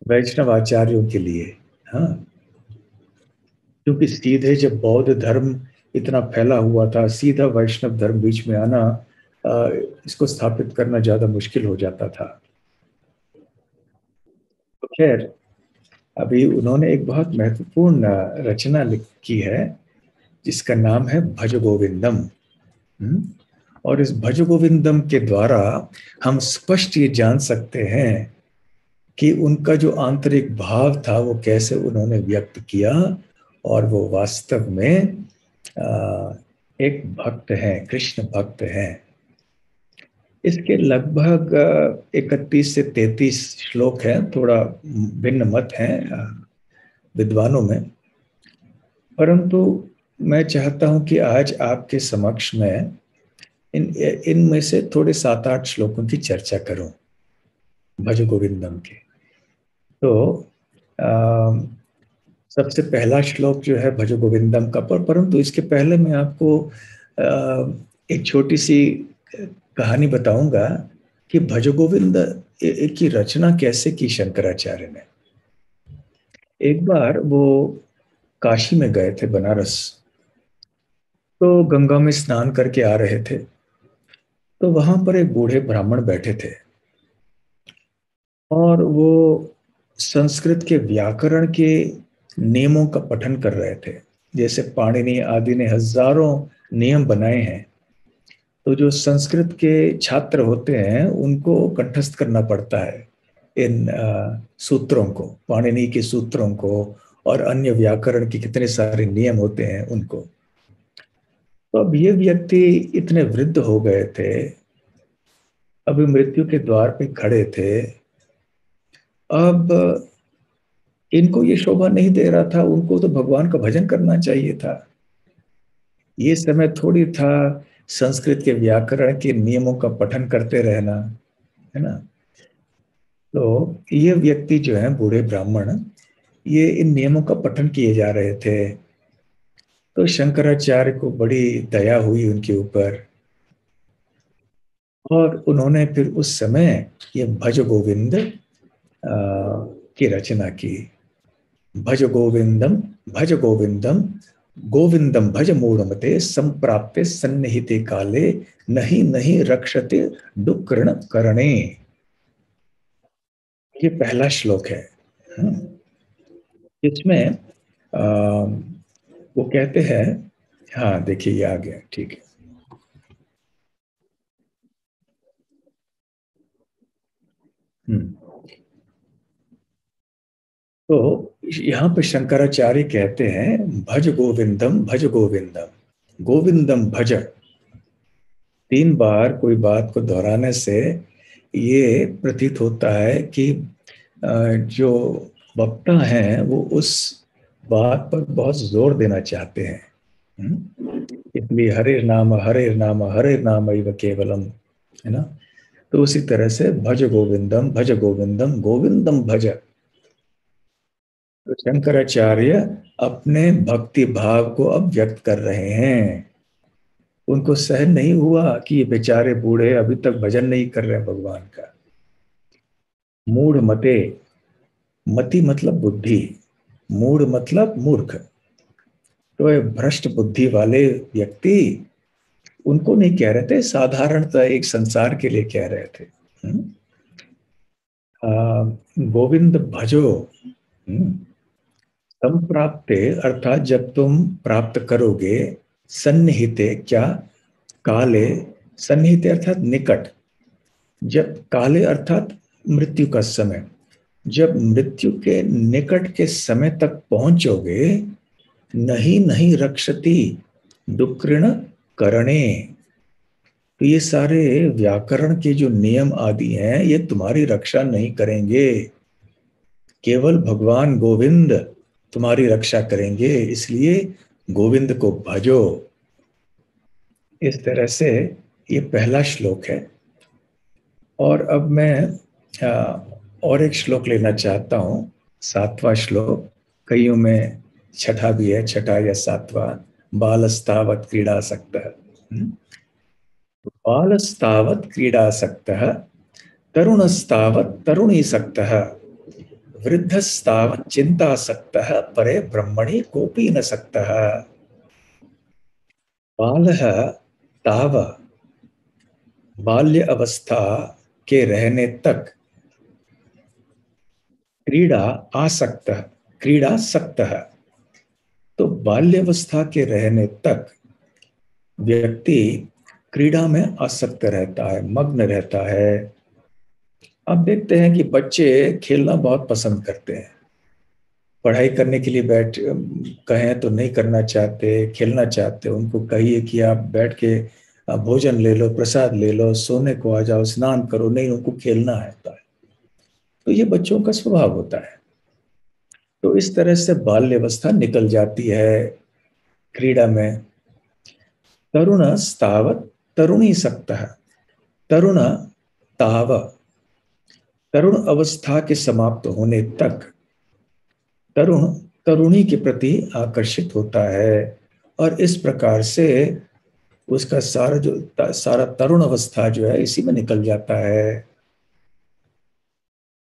वैष्णव आचार्यों के लिए। हाँ, क्योंकि सीधे जब बौद्ध धर्म इतना फैला हुआ था, सीधा वैष्णव धर्म बीच में आना, इसको स्थापित करना ज्यादा मुश्किल हो जाता था। तो खैर अभी उन्होंने एक बहुत महत्वपूर्ण रचना की है जिसका नाम है भज गोविंदम। और इस भज गोविंदम के द्वारा हम स्पष्ट ये जान सकते हैं कि उनका जो आंतरिक भाव था वो कैसे उन्होंने व्यक्त किया, और वो वास्तव में एक भक्त हैं, कृष्ण भक्त हैं। इसके लगभग 31 से 33 श्लोक हैं, थोड़ा भिन्न मत हैं विद्वानों में, परंतु मैं चाहता हूं कि आज आपके समक्ष में इन इनमें से थोड़े 7-8 श्लोकों की चर्चा करूं भज गोविंदम के। तो अ, सबसे पहला श्लोक जो है भज गोविंदम का, परंतु इसके पहले मैं आपको एक छोटी सी कहानी बताऊंगा कि भज गोविंद की रचना कैसे की शंकराचार्य ने। एक बार वो काशी में गए थे, बनारस, तो गंगा में स्नान करके आ रहे थे, तो वहां पर एक बूढ़े ब्राह्मण बैठे थे और वो संस्कृत के व्याकरण के नियमों का पठन कर रहे थे। जैसे पाणिनि आदि ने हजारों नियम बनाए हैं, तो जो संस्कृत के छात्र होते हैं उनको कंठस्थ करना पड़ता है इन सूत्रों को, पाणिनि के सूत्रों को, और अन्य व्याकरण के कितने सारे नियम होते हैं उनको। तो अब ये व्यक्ति इतने वृद्ध हो गए थे, अभी मृत्यु के द्वार पे खड़े थे। अब इनको ये शोभा नहीं दे रहा था, उनको तो भगवान का भजन करना चाहिए था। ये समय थोड़ी था संस्कृत के व्याकरण के नियमों का पठन करते रहना, है ना। तो ये व्यक्ति जो है बूढ़े ब्राह्मण, ये इन नियमों का पठन किए जा रहे थे। तो शंकराचार्य को बड़ी दया हुई उनके ऊपर, और उन्होंने फिर उस समय ये भज गोविंद की रचना की। भज गोविंदम, भज गोविंदम, गोविंदम भज मूढ़मते, संप्राप्ते सन्निहिते काले, नहीं नहीं रक्षते दुक्कृण करणे। ये पहला श्लोक है। इसमें वो कहते हैं, हाँ देखिए ये आ गया, ठीक है। हम्म तो यहाँ पे शंकराचार्य कहते हैं भज गोविंदम, भज गोविंदम, गोविंदम भज। 3 बार कोई बात को दोहराने से ये प्रतीत होता है कि जो वक्ता हैं वो उस बात पर बहुत जोर देना चाहते हैं। इसलिए हरे नाम हरे नाम एव केवलम, है ना। तो उसी तरह से भज गोविंदम, भज गोविंदम, गोविंदम भज। तो शंकराचार्य अपने भक्ति भाव को अब व्यक्त कर रहे हैं। उनको सहन नहीं हुआ कि ये बेचारे बूढ़े अभी तक भजन नहीं कर रहे भगवान का। मूढ़ मते, मति मतलब बुद्धि, मूढ़ मतलब मूर्ख। तो ये भ्रष्ट बुद्धि वाले व्यक्ति उनको नहीं कह रहे थे, साधारणतः एक संसार के लिए कह रहे थे। गोविंद भजो, संप्राप्ते अर्थात जब तुम प्राप्त करोगे, सन्निहिते क्या, काले, सन्निहिते अर्थात निकट, जब काले अर्थात मृत्यु का समय, जब मृत्यु के निकट के समय तक पहुंचोगे, नहीं नहीं रक्षति दुक्कृण करणे। तो ये सारे व्याकरण के जो नियम आदि हैं ये तुम्हारी रक्षा नहीं करेंगे, केवल भगवान गोविंद तुम्हारी रक्षा करेंगे, इसलिए गोविंद को भजो। इस तरह से ये पहला श्लोक है। और अब मैं और एक श्लोक लेना चाहता हूं, 7वां श्लोक। कईयों में छठा भी है, छठा या 7वां। बालस्तावत क्रीडासक्तः, बालस्तावत क्रीडासक्तः, तरुणस्तावत तरुणीसक्तः, वृद्धस्तावत चिंतासक्तः, परे ब्रह्मणि कोपी न सक्तः। बालः ताव, बाल्य अवस्था के रहने तक, क्रीड़ा आसक्त, क्रीड़ा सक्त है। तो बाल्यावस्था के रहने तक व्यक्ति क्रीड़ा में आसक्त रहता है, मग्न रहता है। अब देखते हैं कि बच्चे खेलना बहुत पसंद करते हैं, पढ़ाई करने के लिए बैठ कहें तो नहीं करना चाहते, खेलना चाहते। उनको कहिए कि आप बैठ के भोजन ले लो, प्रसाद ले लो, सोने को आ जाओ, स्नान करो, नहीं उनको खेलना है। तो ये बच्चों का स्वभाव होता है। तो इस तरह से बाल्यावस्था निकल जाती है क्रीड़ा में। तरुण स्तावत तरुणी सक्तः, तरुण ताव, तरुण अवस्था के समाप्त होने तक तरुण तरुणी के प्रति आकर्षित होता है, और इस प्रकार से उसका सारा तरुण अवस्था जो है इसी में निकल जाता है।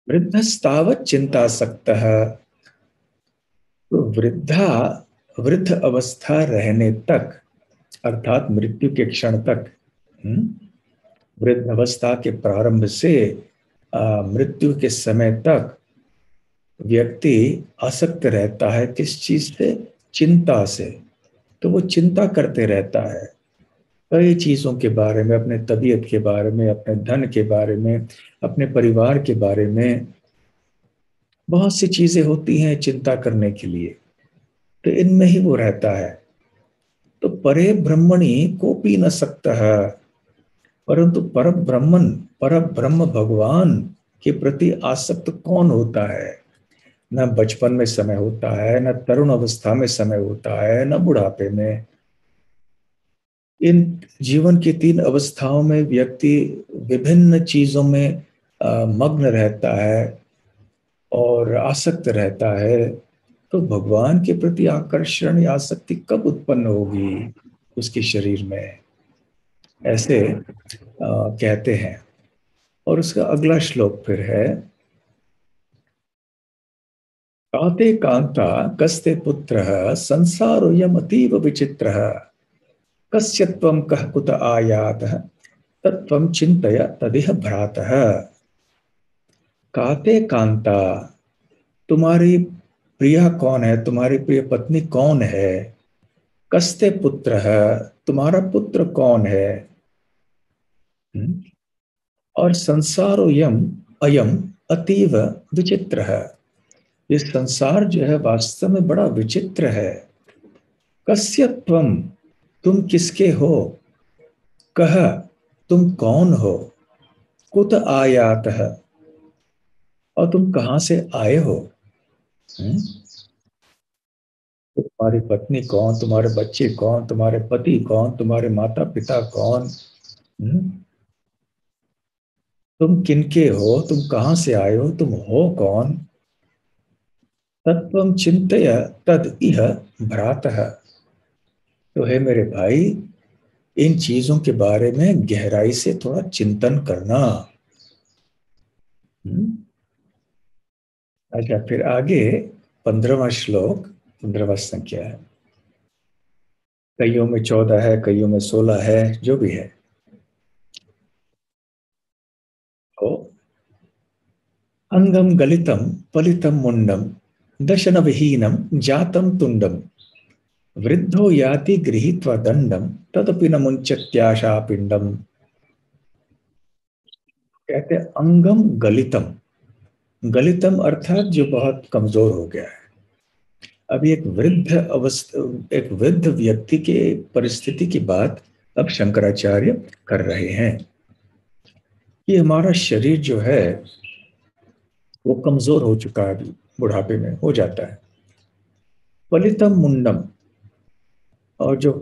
वृद्धस्तावत चिंतासक्तः, तो वृद्ध अवस्था रहने तक, अर्थात मृत्यु के क्षण तक, वृद्ध अवस्था के प्रारंभ से मृत्यु के समय तक व्यक्ति आसक्त रहता है। किस चीज से? चिंता से। तो वो चिंता करते रहता है कई चीजों के बारे में, अपने तबीयत के बारे में, अपने धन के बारे में, अपने परिवार के बारे में। बहुत सी चीजें होती हैं चिंता करने के लिए, तो इनमें ही वो रहता है। तो परे ब्रह्मणि कोपी न सकता है, परंतु पर ब्रह्म भगवान के प्रति आसक्त कौन होता है? न बचपन में समय होता है, न तरुण अवस्था में समय होता है, न बुढ़ापे में। इन जीवन की तीन अवस्थाओं में व्यक्ति विभिन्न चीजों में मग्न रहता है और आसक्त रहता है। तो भगवान के प्रति आकर्षण या आसक्ति कब उत्पन्न होगी उसके शरीर में, ऐसे कहते हैं। और उसका अगला श्लोक फिर है, काते कांता कस्ते पुत्र संसारोऽयम् अतीव विचित्र, कस्य त्वं कः कुत आयातः तत्त्वं चिन्तय तदिह भ्रातः। काते कांता, तुम्हारी प्रिया कौन है, तुम्हारी प्रिय पत्नी कौन है? कस्ते पुत्र है, तुम्हारा पुत्र कौन है? और संसारोऽयम् अयम अतीव विचित्र है, ये संसार जो है वास्तव में बड़ा विचित्र है। कस्य त्वम, तुम किसके हो? कह, तुम कौन हो? कुत आयात है, और तुम कहां से आए हो? तुम्हारी पत्नी कौन, तुम्हारे बच्चे कौन, तुम्हारे पति कौन, तुम्हारे माता पिता कौन? तुम किनके हो, तुम कहां से आए हो, तुम हो कौन? तत्वम चिंतय तद इह भ्रातः, तो है मेरे भाई, इन चीजों के बारे में गहराई से थोड़ा चिंतन करना। अच्छा, फिर आगे 15वां श्लोक, 15वां संख्या है। कईयों में 14 है, कईयों में 16 है, जो भी है। तो अंगम गलितम पलितम मुंडम दशन विहीनम जातम तुंडम वृद्धो याति गृहीत्वा दंडम तदपि न मुंचत्याशा पिंडम। कहते अंगम गलितम, गलितम अर्थात जो बहुत कमजोर हो गया है। अभी एक वृद्ध व्यक्ति के परिस्थिति की बात अब शंकराचार्य कर रहे हैं कि हमारा शरीर जो है वो कमजोर हो चुका है, अभी बुढ़ापे में हो जाता है। पलितम मुंडम, और जो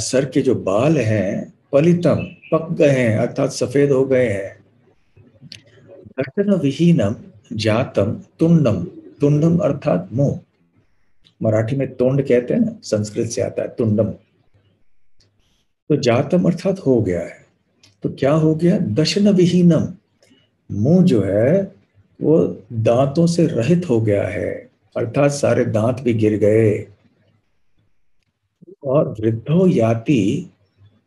सर के जो बाल हैं पलितम, पक गए हैं अर्थात सफेद हो गए हैं। दर्शन विहीनम जातम तुंडम, तुंडम अर्थात मुंह, मराठी में तोंड कहते हैं ना, संस्कृत से आता है तुंडम। तो जातम अर्थात हो गया है। तो क्या हो गया? दशन विहीनम, मुंह जो है वो दांतों से रहित हो गया है, अर्थात सारे दांत भी गिर गए। और वृद्धो याति,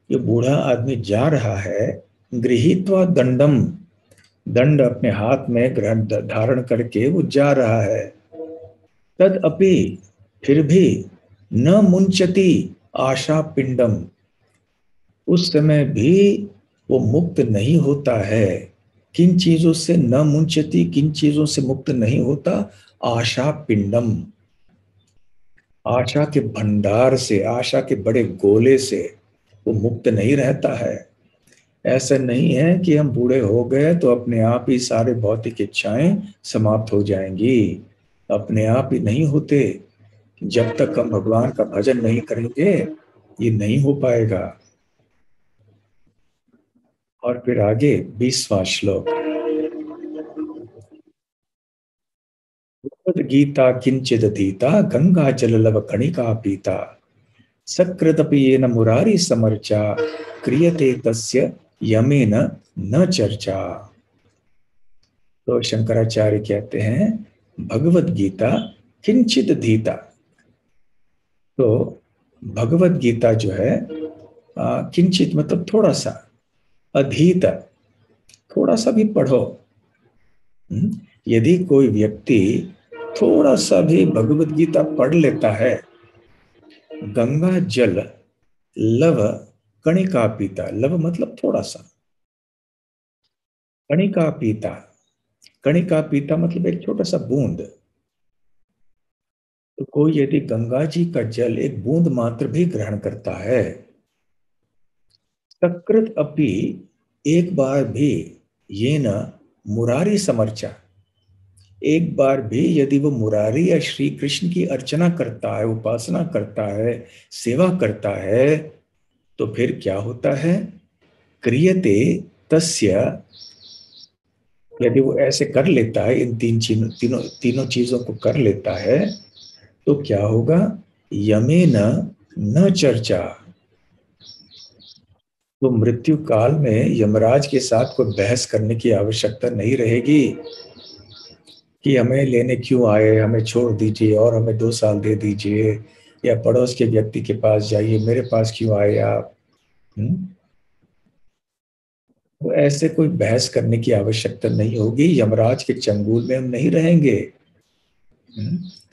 ये बूढ़ा आदमी जा रहा है, गृहीत्वा दंडम, दंड अपने हाथ में ग्रहण धारण करके वो जा रहा है। तद अपि, फिर भी, न मुंचती आशा पिंडम, उस समय भी वो मुक्त नहीं होता है। किन चीजों से न मुंचती, किन चीजों से मुक्त नहीं होता? आशा पिंडम, आशा के भंडार से, आशा के बड़े गोले से वो मुक्त नहीं रहता है। ऐसा नहीं है कि हम बूढ़े हो गए तो अपने आप ही सारे भौतिक इच्छाएं समाप्त हो जाएंगी। अपने आप ही नहीं होते। जब तक हम भगवान का भजन नहीं करेंगे ये नहीं हो पाएगा। और फिर आगे 20वां श्लोक। गीता किंचिद दीता गंगा जल लव कणिका पीता सकृदपि येन मुरारी समर्चा क्रियते तस्य यमेन न चर्चा। तो शंकराचार्य कहते हैं भगवत गीता किंचित धीता। तो भगवत गीता जो है किंचित मतलब थोड़ा सा, अधीता थोड़ा सा भी पढ़ो। यदि कोई व्यक्ति थोड़ा सा भी भगवत गीता पढ़ लेता है, गंगा जल लव कणिका पीता, लव मतलब थोड़ा सा, कणिका पीता, कणिका पीता मतलब एक छोटा सा बूंद। तो कोई यदि गंगा जी का जल एक बूंद मात्र भी ग्रहण करता है, सकृत अपि, एक बार भी, ये न मुरारी समर्चा, एक बार भी यदि वो मुरारी या श्री कृष्ण की अर्चना करता है, उपासना करता है, सेवा करता है, तो फिर क्या होता है? क्रियते तस्य, यदि वो ऐसे कर लेता है, इन तीनों चीजों को कर लेता है, तो क्या होगा? यमे न चर्चा। तो मृत्यु काल में यमराज के साथ कोई बहस करने की आवश्यकता नहीं रहेगी कि हमें लेने क्यों आए, हमें छोड़ दीजिए और हमें 2 साल दे दीजिए, या पड़ोस के व्यक्ति के पास जाइए, मेरे पास क्यों आए आप। तो ऐसे कोई बहस करने की आवश्यकता नहीं होगी। यमराज के चंगुल में हम नहीं रहेंगे।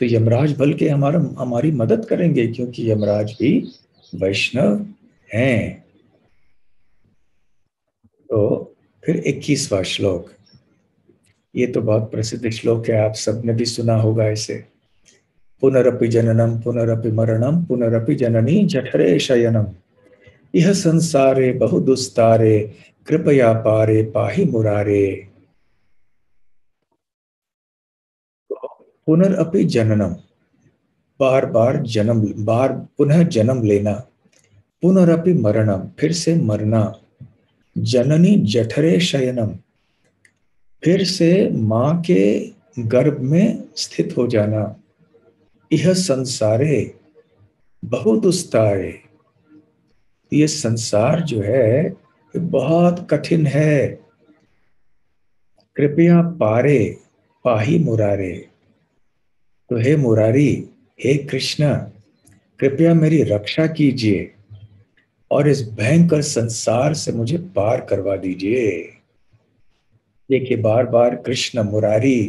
तो यमराज बल्कि हमारी मदद करेंगे, क्योंकि यमराज भी वैष्णव हैं। तो फिर 21वां श्लोक, ये तो बहुत प्रसिद्ध श्लोक है, आप सबने भी सुना होगा इसे। पुनरपि जननम पुनरपि मरणम पुनरपि जननी जठरे शयनम यह संसारे बहुदुस्तारे कृपया पारे पाहि मुरारे। पुनरपि जननम, बार बार जन्म, बार पुनः जन्म लेना, पुनरपि मरणम, फिर से मरना, जननी जठरे शयनम, फिर से मां के गर्भ में स्थित हो जाना, यह संसारे बहुदुस्तारे, ये संसार जो है ये बहुत कठिन है। कृपया पारे पाही मुरारे, तो हे मुरारी, हे कृष्ण, कृपया मेरी रक्षा कीजिए और इस भयंकर संसार से मुझे पार करवा दीजिए। देखिए बार बार कृष्ण मुरारी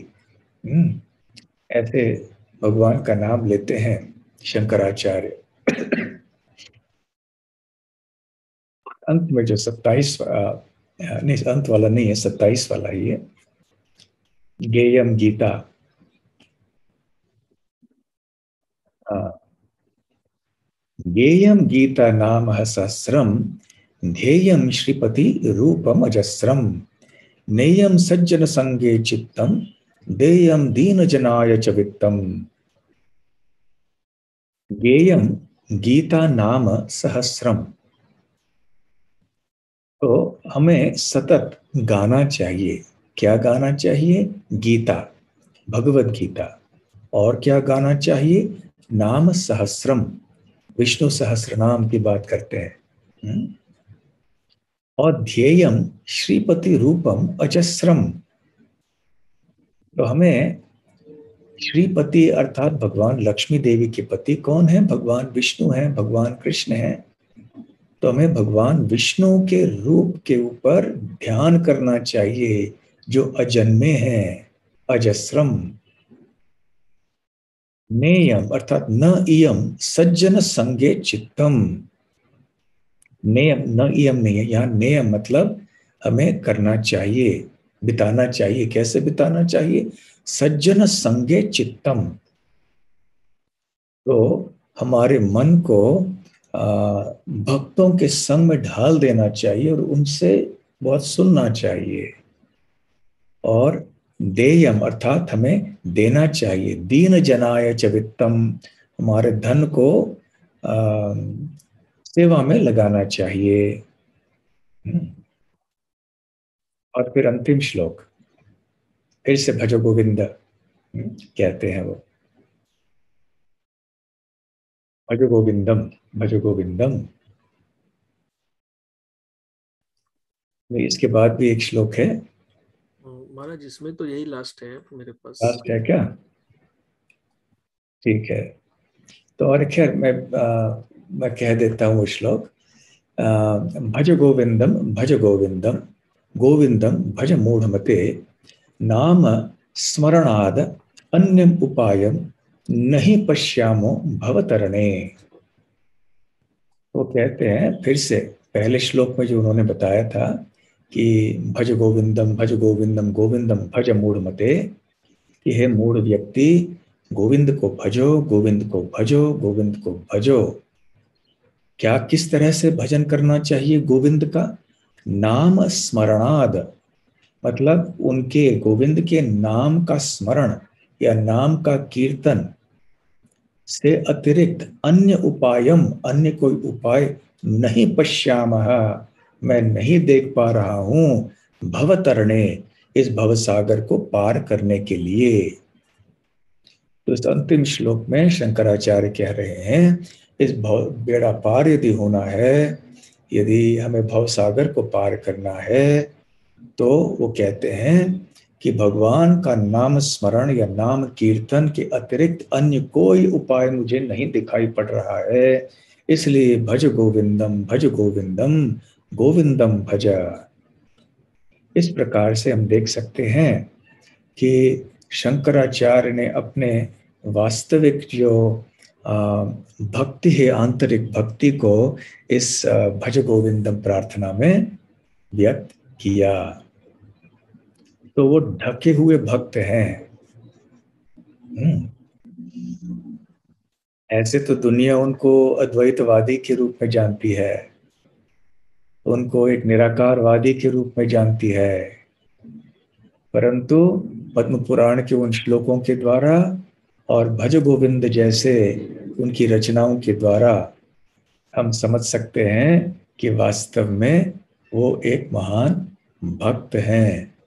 ऐसे भगवान का नाम लेते हैं शंकराचार्य। अंत में जो 27, नहीं अंत वाला नहीं है, 27 वाला ही है, गेयम गीता। गेयम गीता नाम सहस्रम ध्येयम श्रीपति रूपम अजस्रम नेयम सज्जन संगे चित्तम देयम दीन जनाय च वित्तम। गेयम गीता नाम सहस्रम, तो हमें सतत गाना चाहिए। क्या गाना चाहिए? गीता, भगवत गीता। और क्या गाना चाहिए? नाम सहस्रम, विष्णु सहस्र नाम की बात करते हैं। और ध्येयम श्रीपति रूपम अजस्रम, तो हमें श्रीपति अर्थात भगवान लक्ष्मी देवी के पति कौन है? भगवान विष्णु हैं, भगवान कृष्ण हैं। तो हमें भगवान विष्णु के रूप के ऊपर ध्यान करना चाहिए, जो अजन्मे हैं, अजस्रम। नेयम अर्थात न इयम सज्जन संगे चित्तम, नेयम न इयम नहीं है यहाँ, नेयम मतलब हमें करना चाहिए, बिताना चाहिए। कैसे बिताना चाहिए? सज्जन संगे चित्तम, तो हमारे मन को भक्तों के संग में ढाल देना चाहिए और उनसे बहुत सुनना चाहिए। और देयम अर्थात हमें देना चाहिए। दीन जनाय च वित्तम, हमारे धन को आ, सेवा में लगाना चाहिए। और फिर अंतिम श्लोक फिर से भजो गोविंद कहते हैं वो, भजो गोविंदम, भजो गोविंदम। इसके बाद भी एक श्लोक है। महाराज इसमें तो यही लास्ट है मेरे पास। लास्ट है क्या? ठीक है। तो और खैर मैं कह देता हूँ वो श्लोक। भज गोविंदम, भज गोविंदम, गोविंदम भज मूढ़मते, नाम स्मरणाद अन्यम उपायम नहीं पश्यामो भवतरणे। वो कहते हैं फिर से, पहले श्लोक में जो उन्होंने बताया था कि भज गोविंदम, भज गोविंदम, गोविंदम भज मूढ़मते, कि हे मूढ़ व्यक्ति, गोविंद को भजो, गोविंद को भजो, गोविंद को भजो। क्या किस तरह से भजन करना चाहिए गोविंद का? नाम स्मरणाद, मतलब उनके गोविंद के नाम का स्मरण या नाम का कीर्तन से अतिरिक्त अन्य उपायम, अन्य कोई उपाय नहीं पश्यामः, मैं नहीं देख पा रहा हूं, भवतरणे, इस भवसागर को पार करने के लिए। तो इस अंतिम श्लोक में शंकराचार्य कह रहे हैं, इस भव बेड़ा पार यदि होना है, यदि हमें भवसागर को पार करना है, तो वो कहते हैं कि भगवान का नाम स्मरण या नाम कीर्तन के अतिरिक्त अन्य कोई उपाय मुझे नहीं दिखाई पड़ रहा है। इसलिए भज गोविंदम, भज गोविंदम, गोविंदम भज। इस प्रकार से हम देख सकते हैं कि शंकराचार्य ने अपने वास्तविक जो भक्ति है, आंतरिक भक्ति को इस भज गोविंदम प्रार्थना में व्यक्त किया। तो वो ढके हुए भक्त हैं। ऐसे तो दुनिया उनको अद्वैतवादी के रूप में जानती है, उनको एक निराकारवादी के रूप में जानती है, परंतु पद्म पुराण के उन श्लोकों के द्वारा और भज गोविंद जैसे उनकी रचनाओं के द्वारा हम समझ सकते हैं कि वास्तव में वो एक महान भक्त हैं।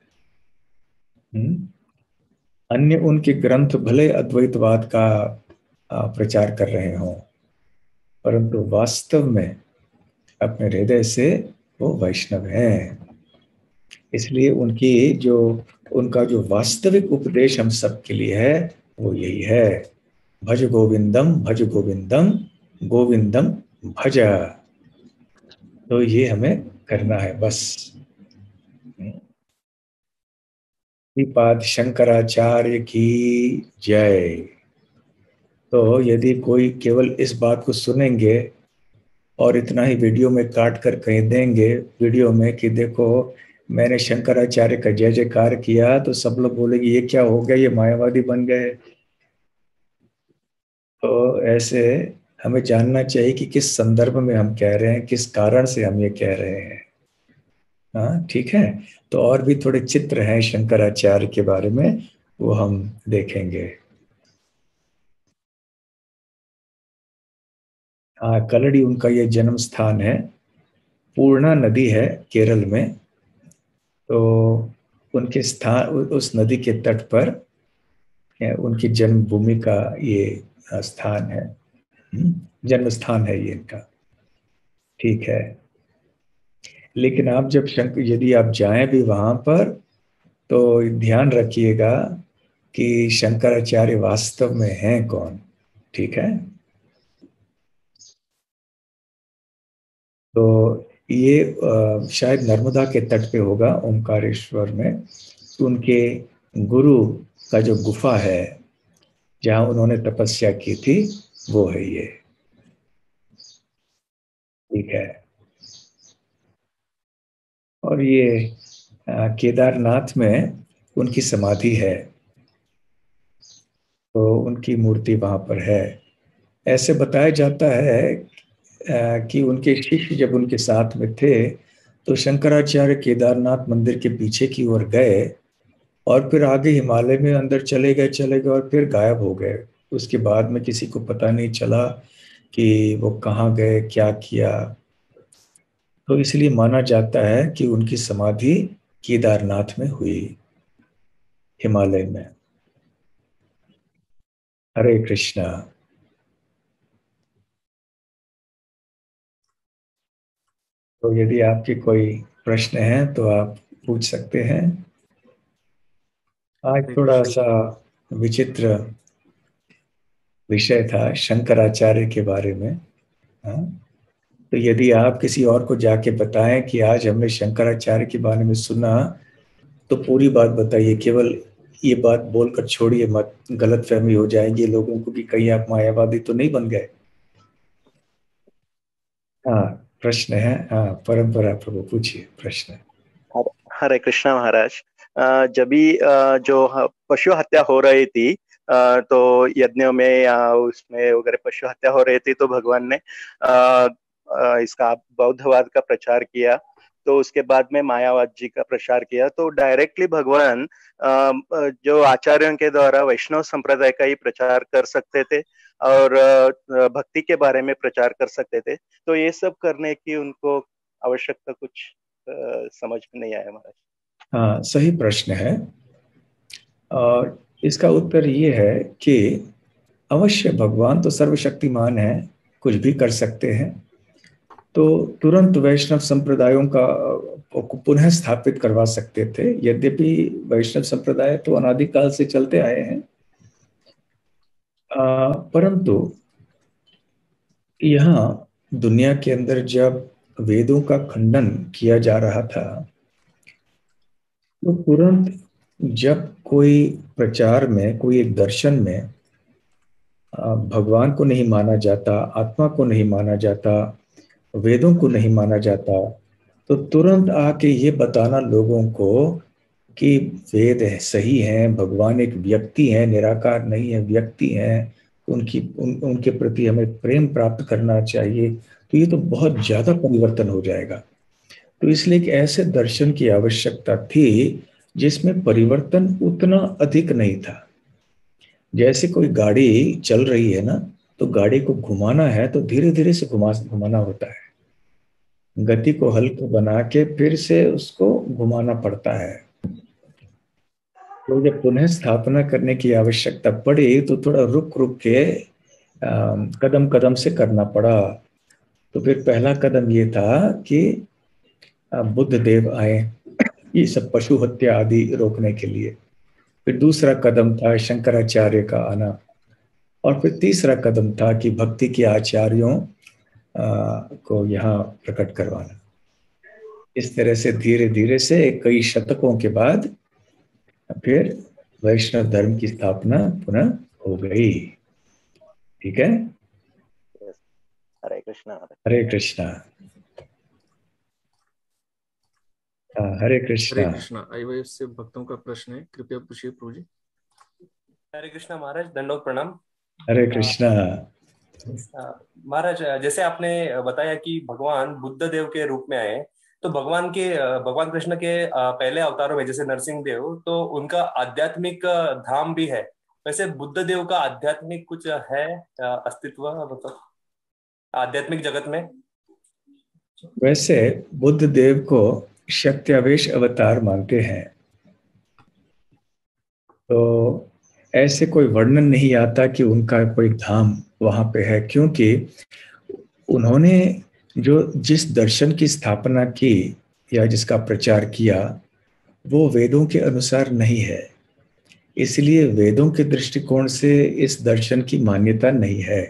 अन्य उनके ग्रंथ भले अद्वैतवाद का प्रचार कर रहे हों, परंतु वास्तव में अपने हृदय से वो वैष्णव हैं। इसलिए उनकी जो उनका जो वास्तविक उपदेश हम सबके लिए है वो यही है, भज गोविंदम, भज गोविंदम, गोविंदम भज। तो ये हमें करना है बस। श्रीपाद शंकराचार्य की जय। तो यदि कोई केवल इस बात को सुनेंगे और इतना ही वीडियो में काट कर कहीं देंगे वीडियो में कि देखो मैंने शंकराचार्य का जय जयकार किया, तो सब लोग बोलेंगे ये क्या हो गया, ये मायावादी बन गए। तो ऐसे हमें जानना चाहिए कि किस संदर्भ में हम कह रहे हैं, किस कारण से हम ये कह रहे हैं। हाँ ठीक है। तो और भी थोड़े चित्र हैं शंकराचार्य के बारे में, वो हम देखेंगे। हाँ, कलड़ी उनका ये जन्म स्थान है। पूर्णा नदी है केरल में, तो उनके स्थान उस नदी के तट पर उनकी जन्मभूमि का ये स्थान है। जन्म स्थान है ये इनका। ठीक है। लेकिन आप जब यदि आप जाएं भी वहां पर, तो ध्यान रखिएगा कि शंकराचार्य वास्तव में हैं कौन। ठीक है। तो ये शायद नर्मदा के तट पे होगा, ओमकारेश्वर में। तो उनके गुरु का जो गुफा है जहां उन्होंने तपस्या की थी, वो है ये। ठीक है। और ये केदारनाथ में उनकी समाधि है, तो उनकी मूर्ति वहां पर है। ऐसे बताया जाता है कि उनके शिष्य जब उनके साथ में थे तो शंकराचार्य केदारनाथ मंदिर के पीछे की ओर गए और फिर आगे हिमालय में अंदर चले गए और फिर गायब हो गए। उसके बाद में किसी को पता नहीं चला कि वो कहाँ गए, क्या किया। तो इसलिए माना जाता है कि उनकी समाधि केदारनाथ में हुई, हिमालय में। हरे कृष्णा। तो यदि आपके कोई प्रश्न है तो आप पूछ सकते हैं। आज हरे थोड़ा कृष्ण। सा विचित्र विषय था शंकराचार्य के बारे में। हाँ? तो यदि आप किसी और को जाके बताएं कि आज हमने शंकराचार्य के बारे में सुना, तो पूरी बात बताइए, केवल ये बात बोलकर छोड़िए मत, गलत फहमी हो जाएगी लोगों को कि कहीं आप मायावादी तो नहीं बन गए। हाँ, प्रश्न है। हाँ, परंपरा प्रभु पूछिए प्रश्न। हरे कृष्णा महाराज। जब भी जो पशु हत्या हो रही थी, तो यज्ञों में या उसमें वगैरह पशु हत्या हो रही थी, तो भगवान ने इसका बौद्धवाद का प्रचार किया। तो उसके बाद में मायावाद जी का प्रचार किया। तो डायरेक्टली भगवान जो आचार्यों के द्वारा वैष्णव संप्रदाय का ही प्रचार कर सकते थे और भक्ति के बारे में प्रचार कर सकते थे। तो ये सब करने की उनको आवश्यकता कुछ समझ में नहीं आया महाराज। हाँ, सही प्रश्न है। और इसका उत्तर ये है कि अवश्य भगवान तो सर्वशक्तिमान है, कुछ भी कर सकते हैं। तो तुरंत वैष्णव संप्रदायों का को पुनः स्थापित करवा सकते थे। यद्यपि वैष्णव संप्रदाय तो अनादिकाल से चलते आए हैं, परंतु यहाँ दुनिया के अंदर जब वेदों का खंडन किया जा रहा था, तो तुरंत जब कोई प्रचार में, कोई एक दर्शन में भगवान को नहीं माना जाता, आत्मा को नहीं माना जाता, वेदों को नहीं माना जाता, तो तुरंत आके ये बताना लोगों को कि वेद है, सही है, भगवान एक व्यक्ति है, निराकार नहीं है, व्यक्ति है, उनके प्रति हमें प्रेम प्राप्त करना चाहिए, तो ये तो बहुत ज्यादा परिवर्तन हो जाएगा। तो इसलिए एक ऐसे दर्शन की आवश्यकता थी जिसमें परिवर्तन उतना अधिक नहीं था। जैसे कोई गाड़ी चल रही है ना, तो गाड़ी को घुमाना है तो धीरे धीरे से घुमाना होता है, गति को हल्का बना के फिर से उसको घुमाना पड़ता है। तो जब पुनः स्थापना करने की आवश्यकता पड़ी तो थोड़ा रुक रुक के कदम कदम से करना पड़ा। तो फिर पहला कदम ये था कि बुद्ध देव आए ये सब पशु हत्या आदि रोकने के लिए। फिर दूसरा कदम था शंकराचार्य का आना, और फिर तीसरा कदम था कि भक्ति के आचार्यों को यहाँ प्रकट करवाना। इस तरह से धीरे धीरे से कई शतकों के बाद फिर वैष्णव धर्म की स्थापना पुनः हो गई। ठीक है। हरे कृष्णा। हरे कृष्णा। हरे हरे कृष्णा। कृष्णा। आईवाईएफ से भक्तों का प्रश्न है, कृपया पूछिए प्रभु जी। हरे कृष्णा महाराज, दंडोत प्रणाम। हरे कृष्णा। महाराज, जैसे आपने बताया कि भगवान बुद्ध देव के रूप में आए, तो भगवान कृष्ण के पहले अवतारों में जैसे नरसिंह देव, तो उनका आध्यात्मिक धाम भी है। वैसे बुद्ध देव का आध्यात्मिक कुछ है अस्तित्व, मतलब आध्यात्मिक जगत में? वैसे बुद्ध देव को शक्त्यावेश अवतार मानते हैं, तो ऐसे कोई वर्णन नहीं आता कि उनका कोई धाम वहां पे है, क्योंकि उन्होंने जो जिस दर्शन की स्थापना की या जिसका प्रचार किया वो वेदों के अनुसार नहीं है। इसलिए वेदों के दृष्टिकोण से इस दर्शन की मान्यता नहीं है।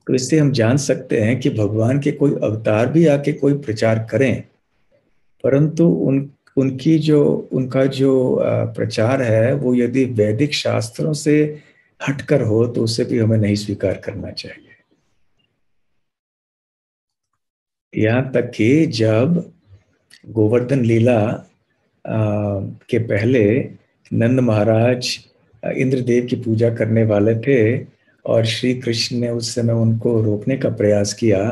तो इससे हम जान सकते हैं कि भगवान के कोई अवतार भी आके कोई प्रचार करें, परंतु उनका जो प्रचार है वो यदि वैदिक शास्त्रों से हटकर हो तो उसे भी हमें नहीं स्वीकार करना चाहिए। यहाँ तक कि जब गोवर्धन लीला के पहले नंद महाराज इंद्रदेव की पूजा करने वाले थे, और श्री कृष्ण ने उस समय उनको रोकने का प्रयास किया,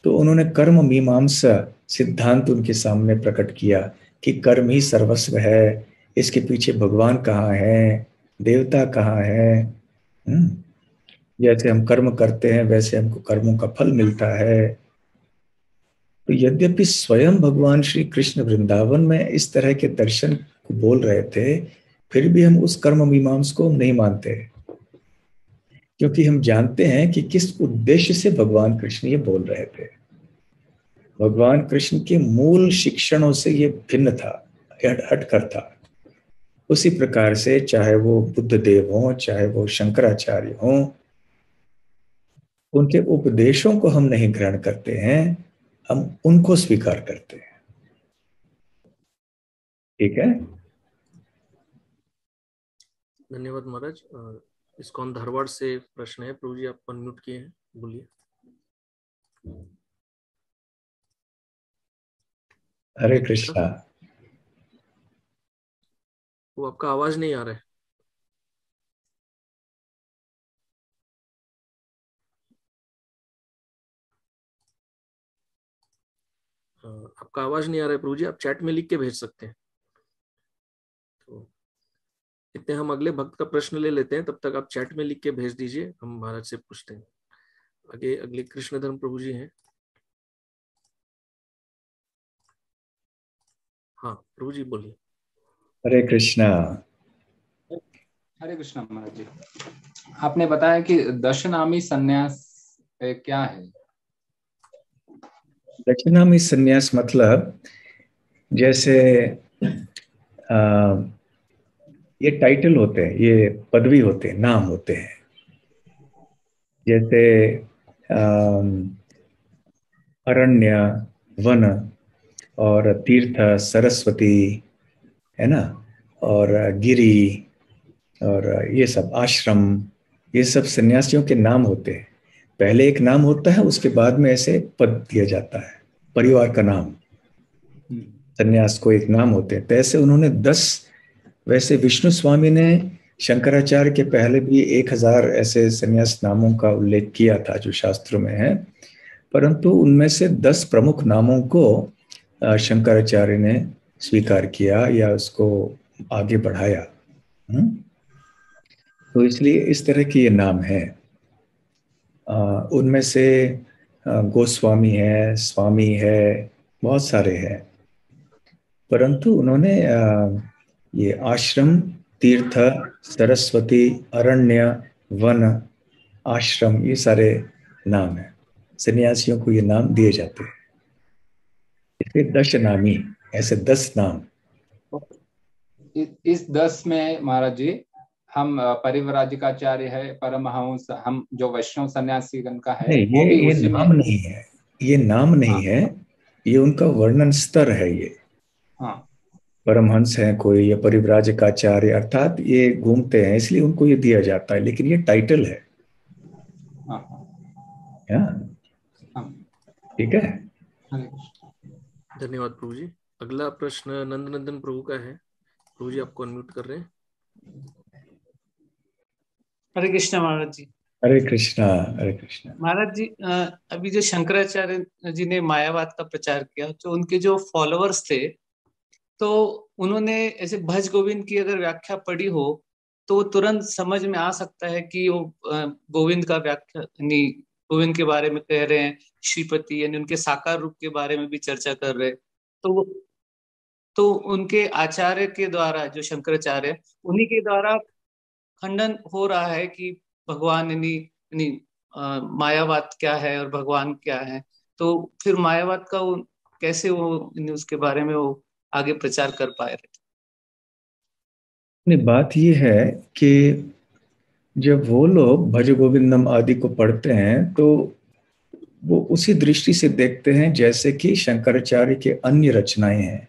तो उन्होंने कर्म मीमांसा सिद्धांत उनके सामने प्रकट किया कि कर्म ही सर्वस्व है, इसके पीछे भगवान कहाँ है, देवता कहाँ है। जैसे हम कर्म करते हैं वैसे हमको कर्मों का फल मिलता है। तो यद्यपि स्वयं भगवान श्री कृष्ण वृंदावन में इस तरह के दर्शन को बोल रहे थे, फिर भी हम उस कर्म मीमांस को नहीं मानते, क्योंकि हम जानते हैं कि किस उद्देश्य से भगवान कृष्ण ये बोल रहे थे। भगवान कृष्ण के मूल शिक्षणों से ये भिन्न था, हटकर था। उसी प्रकार से चाहे वो बुद्ध देव हों, चाहे वो शंकराचार्य हों, उनके उपदेशों को हम नहीं ग्रहण करते हैं, हम उनको स्वीकार करते हैं। ठीक है, धन्यवाद महाराज। इस्कॉन धारवाड़ से प्रश्न है, प्रभु जी आप अनम्यूट किए हैं, बोलिए। हरे कृष्णा। वो आपका आवाज नहीं आ रहा है। आपका आवाज नहीं आ रहा है प्रभु जी, आप चैट में लिख के भेज सकते हैं। तो इतने हम अगले भक्त का प्रश्न ले लेते हैं, तब तक आप चैट में लिख के भेज दीजिए, हम महाराज से पूछते हैं। आगे अगले कृष्णधर्म प्रभु जी हैं। हाँ प्रभु जी बोलिए। हरे कृष्णा। हरे कृष्णा महाराज जी, आपने बताया कि दशनामी संन्यास क्या है? दक्षिणामी संन्यास मतलब जैसे ये टाइटल होते हैं, ये पदवी होते हैं, नाम होते हैं। जैसे अरण्य, वन और तीर्थ, सरस्वती, है ना, और गिरी और ये सब आश्रम, ये सब सन्यासियों के नाम होते हैं। पहले एक नाम होता है, उसके बाद में ऐसे पद दिया जाता है, परिवार का नाम। सन्यास को एक नाम होते हैं। तो ऐसे उन्होंने 10, वैसे विष्णु स्वामी ने शंकराचार्य के पहले भी 1000 ऐसे सन्यास नामों का उल्लेख किया था जो शास्त्रों में है, परंतु उनमें से 10 प्रमुख नामों को शंकराचार्य ने स्वीकार किया या उसको आगे बढ़ाया। तो इसलिए इस तरह के ये नाम है। उनमें से गोस्वामी है, स्वामी है, बहुत सारे हैं, परंतु उन्होंने ये आश्रम, तीर्थ, सरस्वती, अरण्य, वन, आश्रम, ये सारे नाम हैं। सन्यासियों को ये नाम दिए जाते हैं, इसलिए दशनामी, ऐसे 10 नाम। इस 10 में महाराज जी हम परिव्राजकाचार्य है, परमहंस, हम जो वैष्णव सन्यासी का है, नहीं, ये नाम नहीं है, ये नाम नहीं है, ये उनका वर्णन स्तर है। ये परमहंस है कोई या परिव्राजकाचार्य, अर्थात ये घूमते हैं इसलिए उनको ये दिया जाता है, लेकिन ये टाइटल है। ठीक है, धन्यवाद प्रभु जी। अगला प्रश्न नंदनंदन प्रभु का है, प्रभु जी आपको अनम्यूट कर रहे हैं। हरे कृष्णा महाराज जी। हरे कृष्णा। हरे कृष्णा महाराज जी, अभी जो शंकराचार्य जी ने मायावाद का प्रचार किया, तो उनके जो फॉलोअर्स थे, तो उन्होंने ऐसे भज गोविंद की अगर व्याख्या पढ़ी हो तो तुरंत समझ में आ सकता है कि वो गोविंद का व्याख्या, यानी गोविंद के बारे में कह रहे हैं, श्रीपति यानी उनके साकार रूप के बारे में भी चर्चा कर रहे हैं। तो उनके आचार्य के द्वारा, जो शंकराचार्य, उन्हीं के द्वारा खंडन हो रहा है कि भगवान यानी मायावाद क्या है और भगवान क्या है। तो फिर मायावाद का वो कैसे वो उसके बारे में वो आगे प्रचार कर पाए रहे। बात ये है कि जब वो लोग भज गोविंदम आदि को पढ़ते हैं तो वो उसी दृष्टि से देखते हैं जैसे कि शंकराचार्य के अन्य रचनाएं हैं,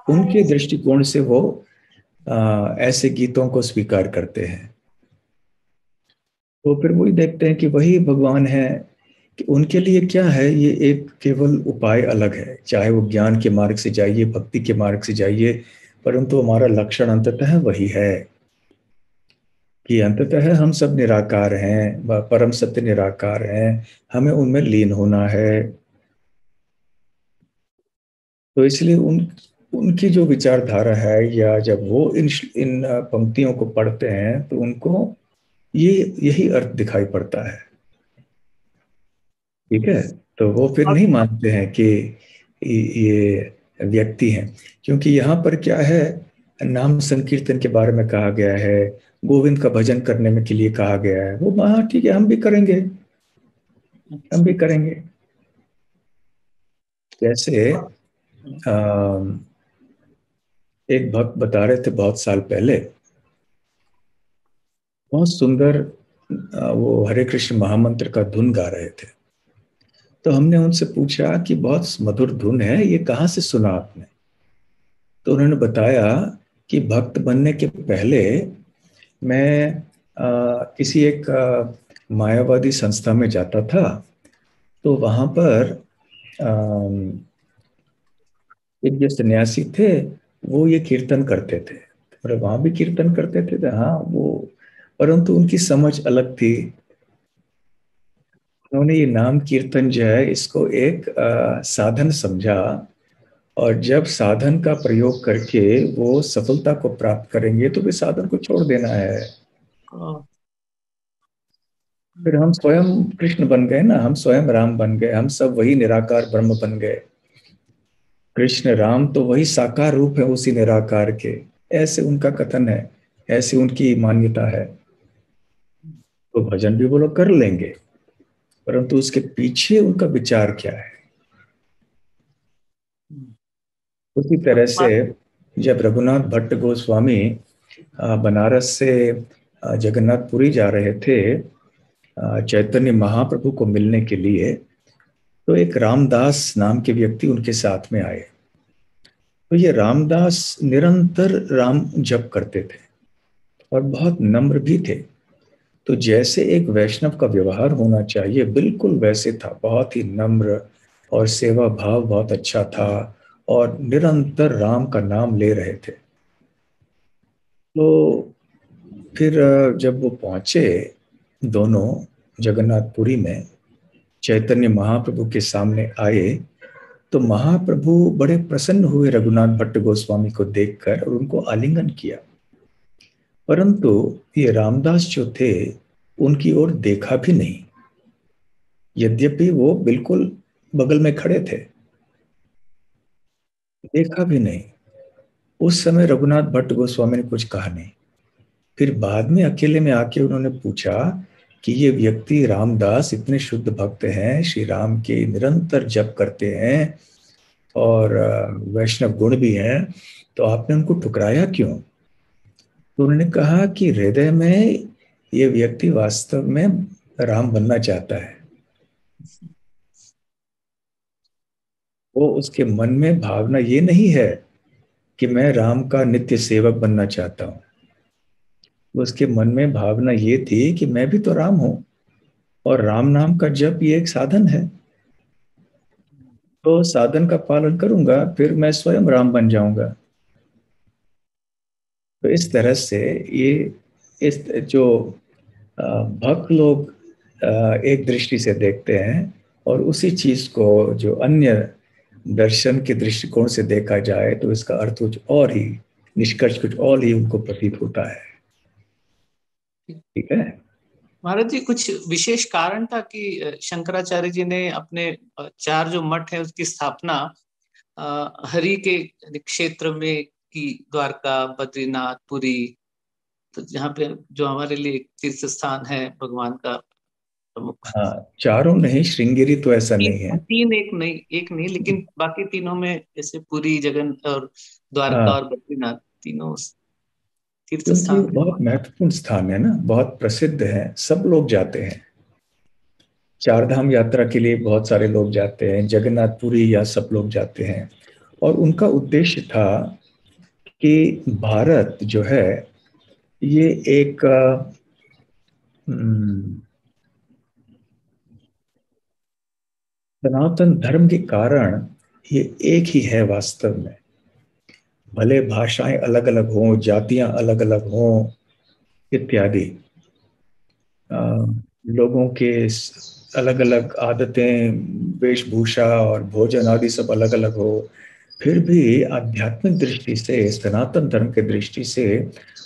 उनके दृष्टिकोण से वो ऐसे गीतों को स्वीकार करते हैं। तो फिर वही देखते हैं कि वही भगवान है, कि उनके लिए क्या है, ये एक केवल उपाय अलग है। चाहे वो ज्ञान के मार्ग से जाइए, भक्ति के मार्ग से जाइए, परंतु हमारा लक्षण अंततः वही है। कि अंततः हम सब निराकार हैं, परम सत्य निराकार हैं, हमें उनमें लीन होना है। तो इसलिए उनकी जो विचारधारा है, या जब वो इन पंक्तियों को पढ़ते हैं तो उनको यही अर्थ दिखाई पड़ता है। ठीक है, तो वो फिर नहीं मानते हैं कि ये व्यक्ति हैं, क्योंकि यहाँ पर क्या है, नाम संकीर्तन के बारे में कहा गया है, गोविंद का भजन करने में के लिए कहा गया है। वो हाँ ठीक है, हम भी करेंगे, हम भी करेंगे। जैसे एक भक्त बता रहे थे बहुत साल पहले, बहुत सुंदर वो हरे कृष्ण महामंत्र का धुन गा रहे थे। तो हमने उनसे पूछा कि बहुत मधुर धुन है, ये कहाँ से सुना आपने? तो उन्होंने बताया कि भक्त बनने के पहले मैं किसी एक मायावादी संस्था में जाता था। तो वहां पर एक जो सन्यासी थे वो ये कीर्तन करते थे, और वहां भी कीर्तन करते थे। तो हाँ वो, परंतु उनकी समझ अलग थी। उन्होंने ये नाम कीर्तन जो है इसको एक साधन समझा, और जब साधन का प्रयोग करके वो सफलता को प्राप्त करेंगे तो वे साधन को छोड़ देना है। फिर हम स्वयं कृष्ण बन गए ना, हम स्वयं राम बन गए, हम सब वही निराकार ब्रह्म बन गए। कृष्ण राम तो वही साकार रूप है उसी निराकार के, ऐसे उनका कथन है, ऐसी उनकी मान्यता है। तो भजन भी वो लोग कर लेंगे, परंतु उसके पीछे उनका विचार क्या है। उसी तरह से जब रघुनाथ भट्ट गोस्वामी बनारस से जगन्नाथपुरी जा रहे थे चैतन्य महाप्रभु को मिलने के लिए, तो एक रामदास नाम के व्यक्ति उनके साथ में आए। तो ये रामदास निरंतर राम जप करते थे और बहुत नम्र भी थे। तो जैसे एक वैष्णव का व्यवहार होना चाहिए बिल्कुल वैसे था, बहुत ही नम्र, और सेवा भाव बहुत अच्छा था, और निरंतर राम का नाम ले रहे थे। तो फिर जब वो पहुंचे दोनों जगन्नाथपुरी में, चैतन्य महाप्रभु के सामने आए, तो महाप्रभु बड़े प्रसन्न हुए रघुनाथ भट्ट गोस्वामी को देखकर और उनको आलिंगन किया। परंतु ये रामदास जो थे उनकी ओर देखा भी नहीं, यद्यपि वो बिल्कुल बगल में खड़े थे, देखा भी नहीं। उस समय रघुनाथ भट्ट गोस्वामी ने कुछ कहा नहीं। फिर बाद में अकेले में आके उन्होंने पूछा कि ये व्यक्ति रामदास इतने शुद्ध भक्त हैं, श्री राम के निरंतर जप करते हैं और वैष्णव गुण भी हैं, तो आपने उनको ठुकराया क्यों? तो उन्होंने कहा कि हृदय में ये व्यक्ति वास्तव में राम बनना चाहता है। वो उसके मन में भावना ये नहीं है कि मैं राम का नित्य सेवक बनना चाहता हूं। उसके मन में भावना ये थी कि मैं भी तो राम हूं, और राम नाम का जप ये एक साधन है, तो साधन का पालन करूंगा, फिर मैं स्वयं राम बन जाऊंगा। तो इस तरह से ये इस जो भक्त लोग एक दृष्टि से देखते हैं, और उसी चीज को जो अन्य दर्शन के दृष्टिकोण से देखा जाए तो इसका अर्थ कुछ और ही, निष्कर्ष कुछ और ही उनको प्रतीत होता है। ठीक है महाराज जी, कुछ विशेष कारण था कि शंकराचार्य जी ने अपने 4 जो मठ है उसकी स्थापना हरि के क्षेत्र में की, द्वारका, बद्रीनाथ, पुरी, तो जहाँ पे जो हमारे लिए तीर्थ स्थान है भगवान का प्रमुख। हाँ, चारों नहीं, श्रृंगेरी तो ऐसा नहीं है। 3 एक नहीं, लेकिन बाकी तीनों में जैसे पुरी, जगन और द्वारका हाँ, और बद्रीनाथ तीनों तीर्थ क्योंकि स्थान। बहुत महत्वपूर्ण स्थान है ना, बहुत प्रसिद्ध है, सब लोग जाते हैं। चार धाम यात्रा के लिए बहुत सारे लोग जाते हैं, जगन्नाथपुरी या सब लोग जाते हैं। और उनका उद्देश्य था कि भारत जो है ये एक सनातन धर्म के कारण ये एक ही है वास्तव में। भले भाषाएं अलग अलग हों, जातियां अलग अलग हों इत्यादि, लोगों के अलग अलग आदतें, वेशभूषा और भोजन आदि सब अलग अलग हो, फिर भी आध्यात्मिक दृष्टि से, सनातन धर्म के दृष्टि से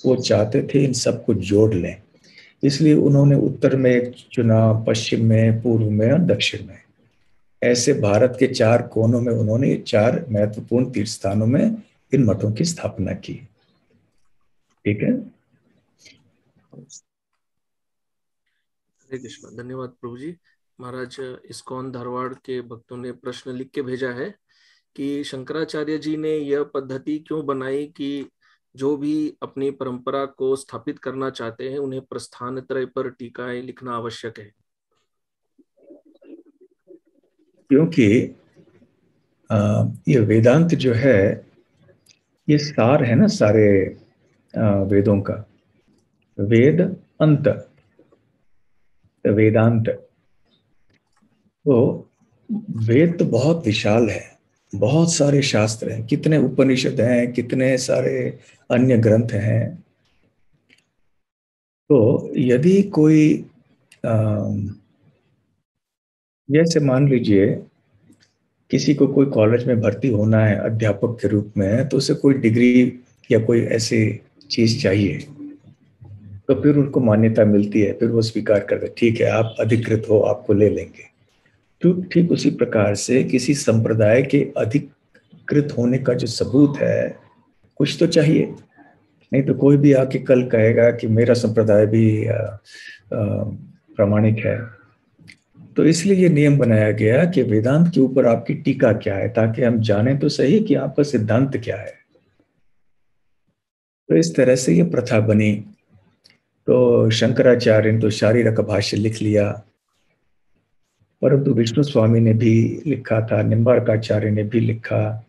वो चाहते थे इन सबको जोड़ लें। इसलिए उन्होंने उत्तर में एक चुना, पश्चिम में, पूर्व में और दक्षिण में। ऐसे भारत के 4 कोनों में उन्होंने 4 महत्वपूर्ण तीर्थ स्थानों में इन मठों की स्थापना की। ठीक है। हरे कृष्ण। धन्यवाद प्रभु जी। महाराज, इस्कॉन धारवाड़ के भक्तों ने प्रश्न लिख के भेजा है कि शंकराचार्य जी ने यह पद्धति क्यों बनाई कि जो भी अपनी परंपरा को स्थापित करना चाहते हैं उन्हें प्रस्थान त्रय पर टीकाएं लिखना आवश्यक है। क्योंकि ये वेदांत जो है, ये सार है ना सारे वेदों का। वेद अंत, वेदांत। तो वेद तो बहुत विशाल है, बहुत सारे शास्त्र हैं, कितने उपनिषद हैं, कितने सारे अन्य ग्रंथ हैं। तो यदि कोई जैसे मान लीजिए किसी को कोई कॉलेज में भर्ती होना है अध्यापक के रूप में, तो उसे कोई डिग्री या कोई ऐसी चीज चाहिए, तो फिर उनको मान्यता मिलती है, फिर वो स्वीकार करते, ठीक है आप अधिकृत हो, आपको ले लेंगे। तो ठीक उसी प्रकार से किसी संप्रदाय के अधिकृत होने का जो सबूत है, कुछ तो चाहिए। नहीं तो कोई भी आके कल कहेगा कि मेरा संप्रदाय भी प्रामाणिक है। तो इसलिए ये नियम बनाया गया कि वेदांत के ऊपर आपकी टीका क्या है, ताकि हम जाने तो सही कि आपका सिद्धांत क्या है। तो इस तरह से ये प्रथा बनी। तो शंकराचार्य ने तो शारीरक भाष्य लिख लिया, परंतु विष्णु स्वामी ने भी लिखा था, निम्बार्काचार्य ने भी लिखा,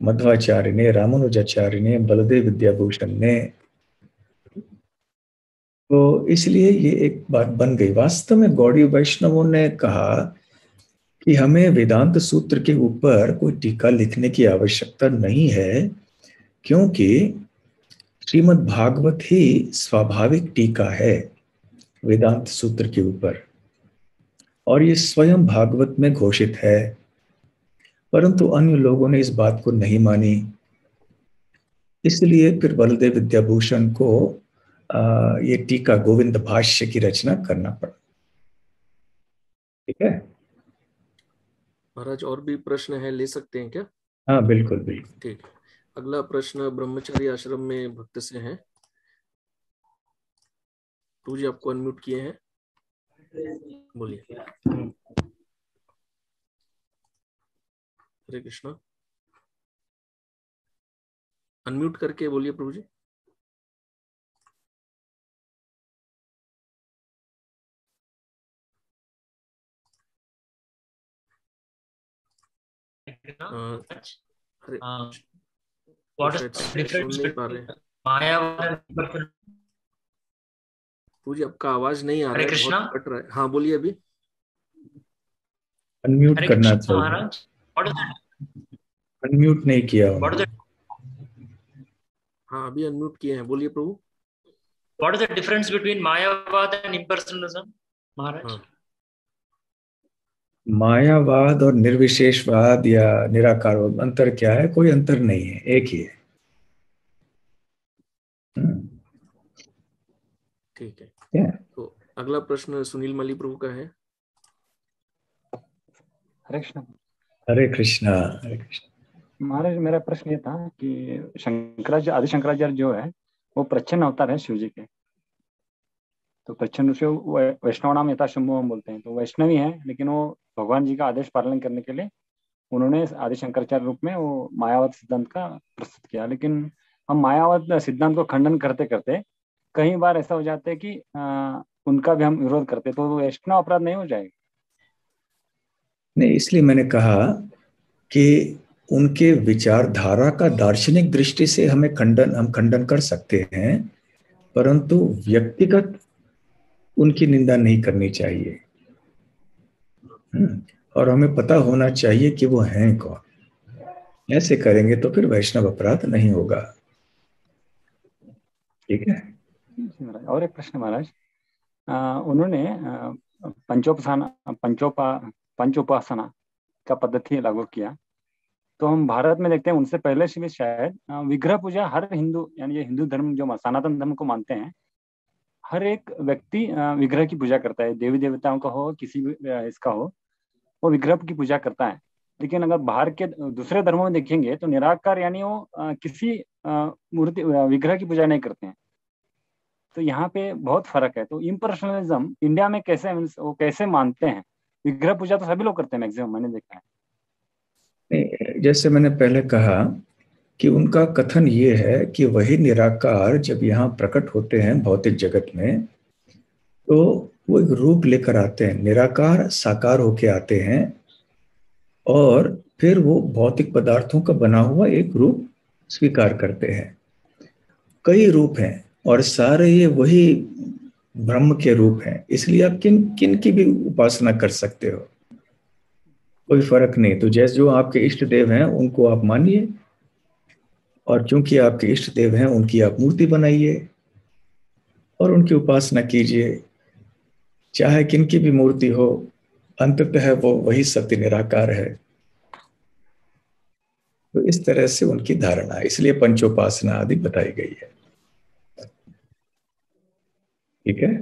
मध्वाचार्य ने, रामानुजाचार्य ने, बलदेव विद्याभूषण ने। तो इसलिए ये एक बात बन गई। वास्तव में गौड़ी वैष्णवों ने कहा कि हमें वेदांत सूत्र के ऊपर कोई टीका लिखने की आवश्यकता नहीं है, क्योंकि श्रीमद् भागवत ही स्वाभाविक टीका है वेदांत सूत्र के ऊपर, और ये स्वयं भागवत में घोषित है। परंतु अन्य लोगों ने इस बात को नहीं मानी, इसलिए फिर बलदेव विद्याभूषण को ये टीका गोविंद भाष्य की रचना करना पड़ा। ठीक है महाराज, और भी प्रश्न है, ले सकते हैं क्या? हाँ बिल्कुल बिल्कुल। ठीक है। अगला प्रश्न ब्रह्मचारी आश्रम में भक्त से है। टू जी आपको अनम्यूट किए हैं, बोलिए। हरे कृष्णा। अनम्यूट करके बोलिए प्रभु जी। अरे सुन नहीं पा रहे। प्रभु जी आपका आवाज नहीं आ रहा है, बहुत कट रहा है। हाँ बोलिए अभी। अनम्यूट करना चाहिए, अनम्यूट नहीं किया। हाँ अभी अनम्यूट किए हैं, बोलिए प्रभु। What is the difference between Mayavad and impersonalism, Maharaj? हाँ। मायावाद और निर्विशेषवाद या निराकारवाद अंतर क्या है? कोई अंतर नहीं है, एक ही है। ठीक है। तो अगला प्रश्न सुनील मली प्रभु का है। हरे कृष्ण। हरे कृष्णा। हरे कृष्ण। महाराज मेरा प्रश्न ये था कि शंकराचार्य, आदि शंकराचार्य जो है वो प्रच्छन्न अवतार है शिव जी के। तो प्रच्छन्न से वैष्णव नाम यथा शंभु हम बोलते हैं, तो वैष्णवी है, लेकिन वो भगवान जी का आदेश पालन करने के लिए उन्होंने आदि शंकराचार्य रूप में वो मायावाद सिद्धांत का प्रस्तुत किया। लेकिन हम मायावाद सिद्धांत को खंडन करते करते कई बार ऐसा हो जाता है कि उनका भी हम विरोध करते, तो वो वैष्णव अपराध नहीं हो जाएगा? नहीं, इसलिए मैंने कहा कि उनके विचारधारा का दार्शनिक दृष्टि से हम खंडन कर सकते हैं, परंतु व्यक्तिगत उनकी निंदा नहीं करनी चाहिए। और हमें पता होना चाहिए कि वो हैं कौन। ऐसे करेंगे तो फिर वैष्णव अपराध नहीं होगा। ठीक है। और एक प्रश्न महाराज, उन्होंने पंचोपासना का पद्धति लागू किया। तो हम भारत में देखते हैं उनसे पहले से भी शायद विग्रह पूजा हर हिंदू, यानी ये हिंदू धर्म जो सनातन धर्म को मानते हैं, हर एक व्यक्ति विग्रह की पूजा करता है। देवी देवताओं का हो, किसी भी इसका हो, वो विग्रह की पूजा करता है। लेकिन अगर बाहर के दूसरे धर्मों में देखेंगे तो निराकार यानी वो किसी मूर्ति विग्रह की पूजा नहीं करते हैं। तो यहाँ पे बहुत फर्क है। तो इम्पर्सनलिज्म इंडिया में कैसे, वो कैसे मानते हैं? विग्रह पूजा तो सभी लोग करते हैं मैक्सिमम, मैंने देखा है। जैसे मैंने पहले कहा कि उनका कथन ये है कि वही निराकार जब यहाँ प्रकट होते हैं भौतिक जगत में, तो वो एक रूप लेकर आते हैं, निराकार साकार होके आते हैं, और फिर वो भौतिक पदार्थों का बना हुआ एक रूप स्वीकार करते हैं। कई रूप हैं और सारे ये वही ब्रह्म के रूप हैं, इसलिए आप किन किन की भी उपासना कर सकते हो, कोई फर्क नहीं। तो जैसे जो आपके इष्ट देव हैं उनको आप मानिए, और क्योंकि आपके इष्ट देव हैं उनकी आप मूर्ति बनाइए और उनकी उपासना कीजिए, चाहे किनकी भी मूर्ति हो, अंततः वो वही सत्य निराकार है। तो इस तरह से उनकी धारणा, इसलिए पंचोपासना आदि बताई गई है। ठीक है,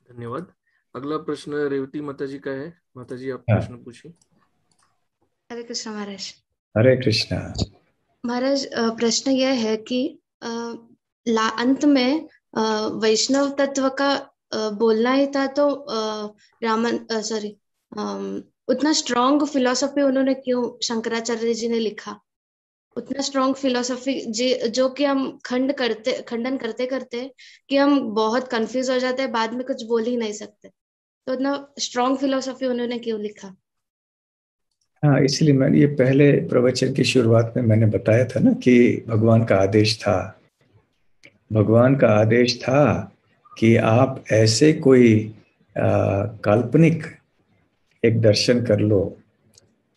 धन्यवाद। अगला प्रश्न रेवती माता जी का है। माता जी आप हाँ। प्रश्न पूछिए। हरे कृष्ण महाराज। हरे कृष्णा महाराज, प्रश्न यह है कि अंत में वैष्णव तत्व का बोलना ही था, तो उतना स्ट्रॉन्ग फिलॉसफी उन्होंने क्यों, शंकराचार्य जी ने लिखा उतना स्ट्रॉन्ग फिलॉसफी जो कि हम खंडन करते करते कि हम बहुत कंफ्यूज हो जाते हैं, बाद में कुछ बोल ही नहीं सकते, तो उतना स्ट्रॉन्ग फिलॉसफी उन्होंने क्यों लिखा? हाँ, इसलिए मैंने ये पहले प्रवचन की शुरुआत में मैंने बताया था ना कि भगवान का आदेश था, भगवान का आदेश था कि आप ऐसे कोई काल्पनिक एक दर्शन कर लो,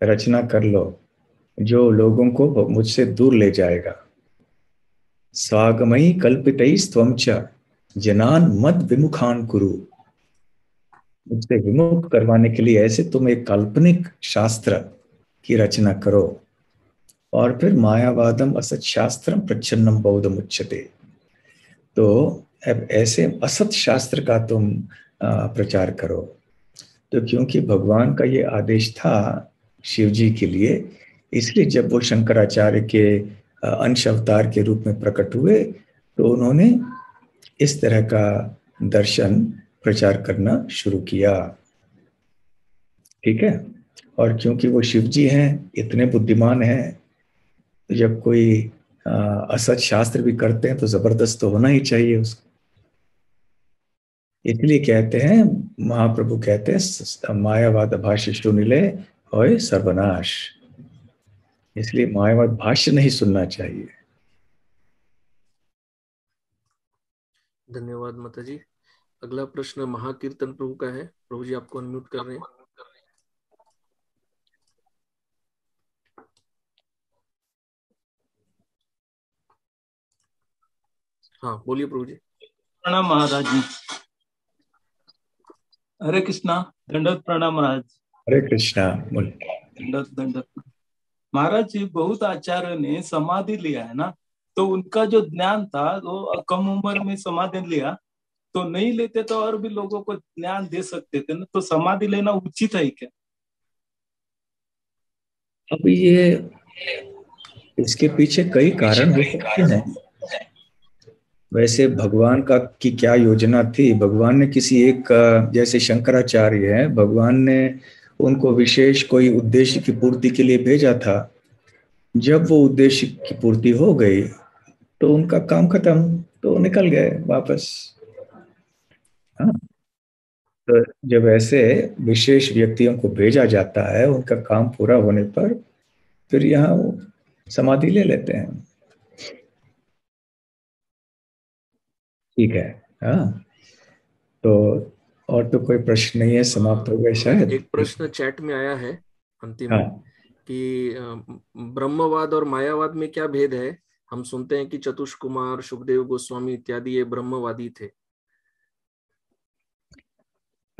रचना कर लो, जो लोगों को मुझसे दूर ले जाएगा। स्वागमयी कल्पितैः स्वं च जनान मद विमुखान कुरु। मुझसे विमुख करवाने के लिए ऐसे तुम एक काल्पनिक शास्त्र की रचना करो, और फिर मायावादम असत शास्त्रम प्रच्छन्नम बौद्धम उच्यते। तो अब ऐसे असत शास्त्र का तुम प्रचार करो। तो क्योंकि भगवान का ये आदेश था शिव जी के लिए, इसलिए जब वो शंकराचार्य के अंश अवतार के रूप में प्रकट हुए तो उन्होंने इस तरह का दर्शन प्रचार करना शुरू किया। ठीक है, और क्योंकि वो शिव जी हैं, इतने बुद्धिमान हैं, तो जब कोई असत शास्त्र भी करते हैं तो जबरदस्त तो होना ही चाहिए उसको। इसलिए कहते हैं, महाप्रभु कहते हैं, मायावाद भाष्य सुनिले होय सर्वनाश। इसलिए मायावाद भाष्य नहीं सुनना चाहिए। धन्यवाद माता जी। अगला प्रश्न महाकीर्तन प्रभु का है। प्रभु जी आपको अनम्यूट कर रहे हैं। हाँ बोलिए प्रभु जी। प्रणाम महाराज जी। हरे कृष्णा। दंडवत प्रणाम महाराज। हरे कृष्णा। दंडवत महाराज जी। बहुत आचार्य ने समाधि लिया है ना, तो उनका जो ज्ञान था वो कम उम्र में समाधि लिया, तो नहीं लेते तो और भी लोगों को ज्ञान दे सकते थे ना, तो समाधि लेना उचित है क्या? अब ये इसके पीछे कई कारण हो सकते हैं। वैसे भगवान का की क्या योजना थी, भगवान ने किसी एक, जैसे शंकराचार्य हैं, भगवान ने उनको विशेष कोई उद्देश्य की पूर्ति के लिए भेजा था। जब वो उद्देश्य की पूर्ति हो गई तो उनका काम खत्म, तो निकल गए वापस। हाँ, तो जब ऐसे विशेष व्यक्तियों को भेजा जाता है, उनका काम पूरा होने पर फिर यहाँ वो समाधि ले लेते हैं। ठीक है। हाँ, तो और तो कोई प्रश्न नहीं है, समाप्त हो गए शायद। एक प्रश्न चैट में आया है अंतिम हाँ। कि ब्रह्मवाद और मायावाद में क्या भेद है? हम सुनते हैं कि चतुष कुमार, सुखदेव गोस्वामी इत्यादि ये ब्रह्मवादी थे,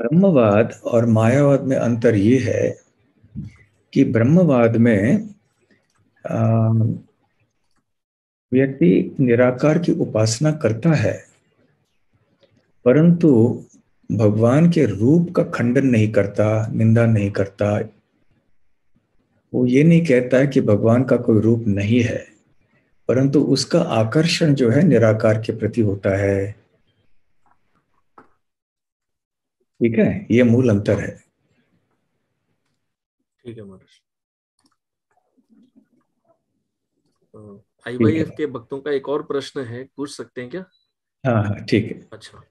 ब्रह्मवाद और मायावाद में अंतर ये है कि ब्रह्मवाद में व्यक्ति निराकार की उपासना करता है, परंतु भगवान के रूप का खंडन नहीं करता, निंदा नहीं करता। वो ये नहीं कहता है कि भगवान का कोई रूप नहीं है, परंतु उसका आकर्षण जो है निराकार के प्रति होता है। ठीक है, ये मूल अंतर है। ठीक है महाराज। IYF के भक्तों का एक और प्रश्न है, पूछ सकते हैं क्या? हाँ हाँ ठीक है। अच्छा,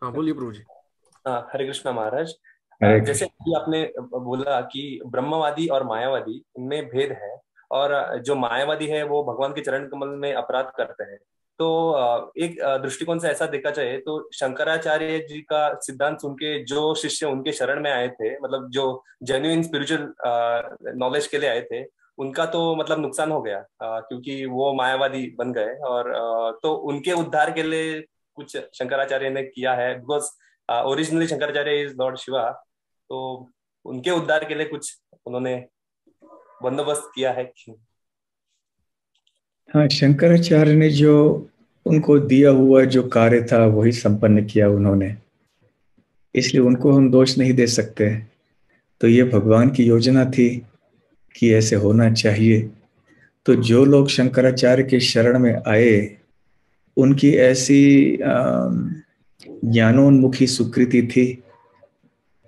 हाँ बोलिए प्रभु जी। हरे कृष्णा महाराज। हरे जैसे कि आपने बोला कि ब्रह्मवादी और मायावादी इनमें भेद है, और जो मायावादी है वो भगवान के चरण कमल में अपराध करते हैं। तो एक दृष्टिकोण से ऐसा देखा जाए तो शंकराचार्य जी का सिद्धांत सुन के जो शिष्य उनके शरण में आए थे, मतलब जो जेन्युइन स्पिरिचुअल नॉलेज के लिए आए थे, उनका तो मतलब नुकसान हो गया क्योंकि वो मायावादी बन गए। और तो उनके उद्धार के लिए कुछ शंकराचार्य ने किया है, because originally Shankaracharya is Lord Shiva, तो उनके उद्धार के लिए कुछ उन्होंने बंदोबस्त किया है। हाँ, शंकराचार्य ने जो उनको दिया हुआ जो कार्य था वही संपन्न किया उन्होंने, इसलिए उनको हम दोष नहीं दे सकते। तो ये भगवान की योजना थी कि ऐसे होना चाहिए। तो जो लोग शंकराचार्य के शरण में आए, उनकी ऐसी ज्ञानोन्मुखी सुकृति थी,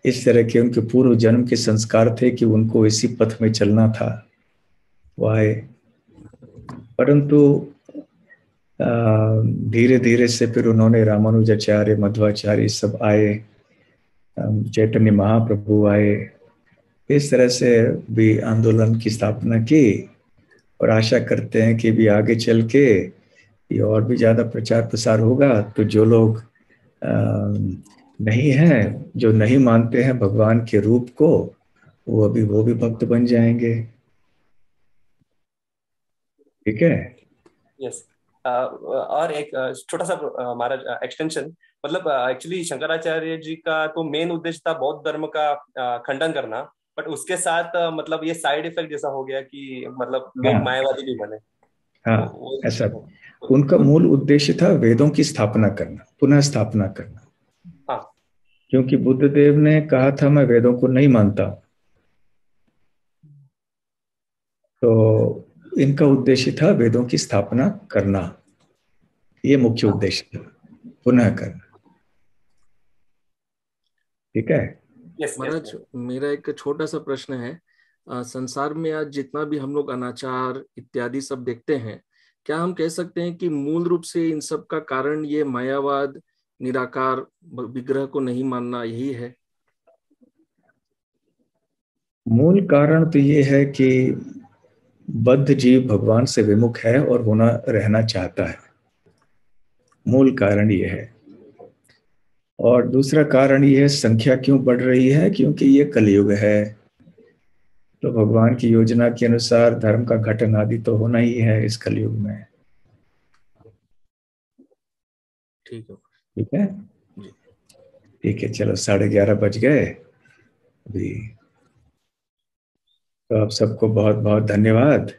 इस तरह के उनके पूर्व जन्म के संस्कार थे कि उनको इसी पथ में चलना था, वो आए। परंतु धीरे धीरे से फिर उन्होंने रामानुजाचार्य, मध्वाचार्य सब आए, चैतन्य महाप्रभु आए, इस तरह से भी आंदोलन की स्थापना की, और आशा करते हैं कि भी आगे चल के ये और भी ज्यादा प्रचार प्रसार होगा। तो जो लोग नहीं हैं, जो नहीं मानते हैं भगवान के रूप को, वो भी भक्त बन जाएंगे। ठीक है। यस। और एक छोटा सा हमारा एक्सटेंशन, मतलब एक्चुअली शंकराचार्य जी का तो मेन उद्देश्य था बौद्ध धर्म का खंडन करना, बट उसके साथ मतलब ये साइड इफेक्ट जैसा हो गया कि मतलब लोग मायावादी भी बने। हाँ, ऐसा उनका मूल उद्देश्य था वेदों की स्थापना करना, पुनः स्थापना करना। हाँ, क्योंकि बुद्ध देव ने कहा था मैं वेदों को नहीं मानता, तो इनका उद्देश्य था वेदों की स्थापना करना, ये मुख्य उद्देश्य था, पुनः करना। ठीक है महाराज, मेरा एक छोटा सा प्रश्न है। संसार में आज जितना भी हम लोग अनाचार इत्यादि सब देखते हैं, क्या हम कह सकते हैं कि मूल रूप से इन सब का कारण ये मायावाद, निराकार विग्रह को नहीं मानना यही है? मूल कारण तो ये है कि बद्ध जीव भगवान से विमुख है और होना रहना चाहता है, मूल कारण ये है। और दूसरा कारण ये है संख्या क्यों बढ़ रही है, क्योंकि ये कलयुग है। तो भगवान की योजना के अनुसार धर्म का घटन आदि तो होना ही है इस कलयुग में। ठीक है। ठीक है, ठीक है, चलो 11:30 बज गए अभी। तो आप सबको बहुत बहुत धन्यवाद।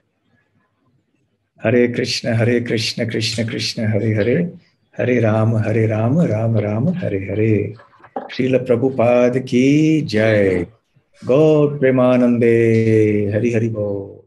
हरे कृष्ण कृष्ण कृष्ण हरे हरे, हरे राम राम राम हरे हरे। श्रील प्रभुपाद की जय। गौर प्रेमानंदे। हरि हरि बोल।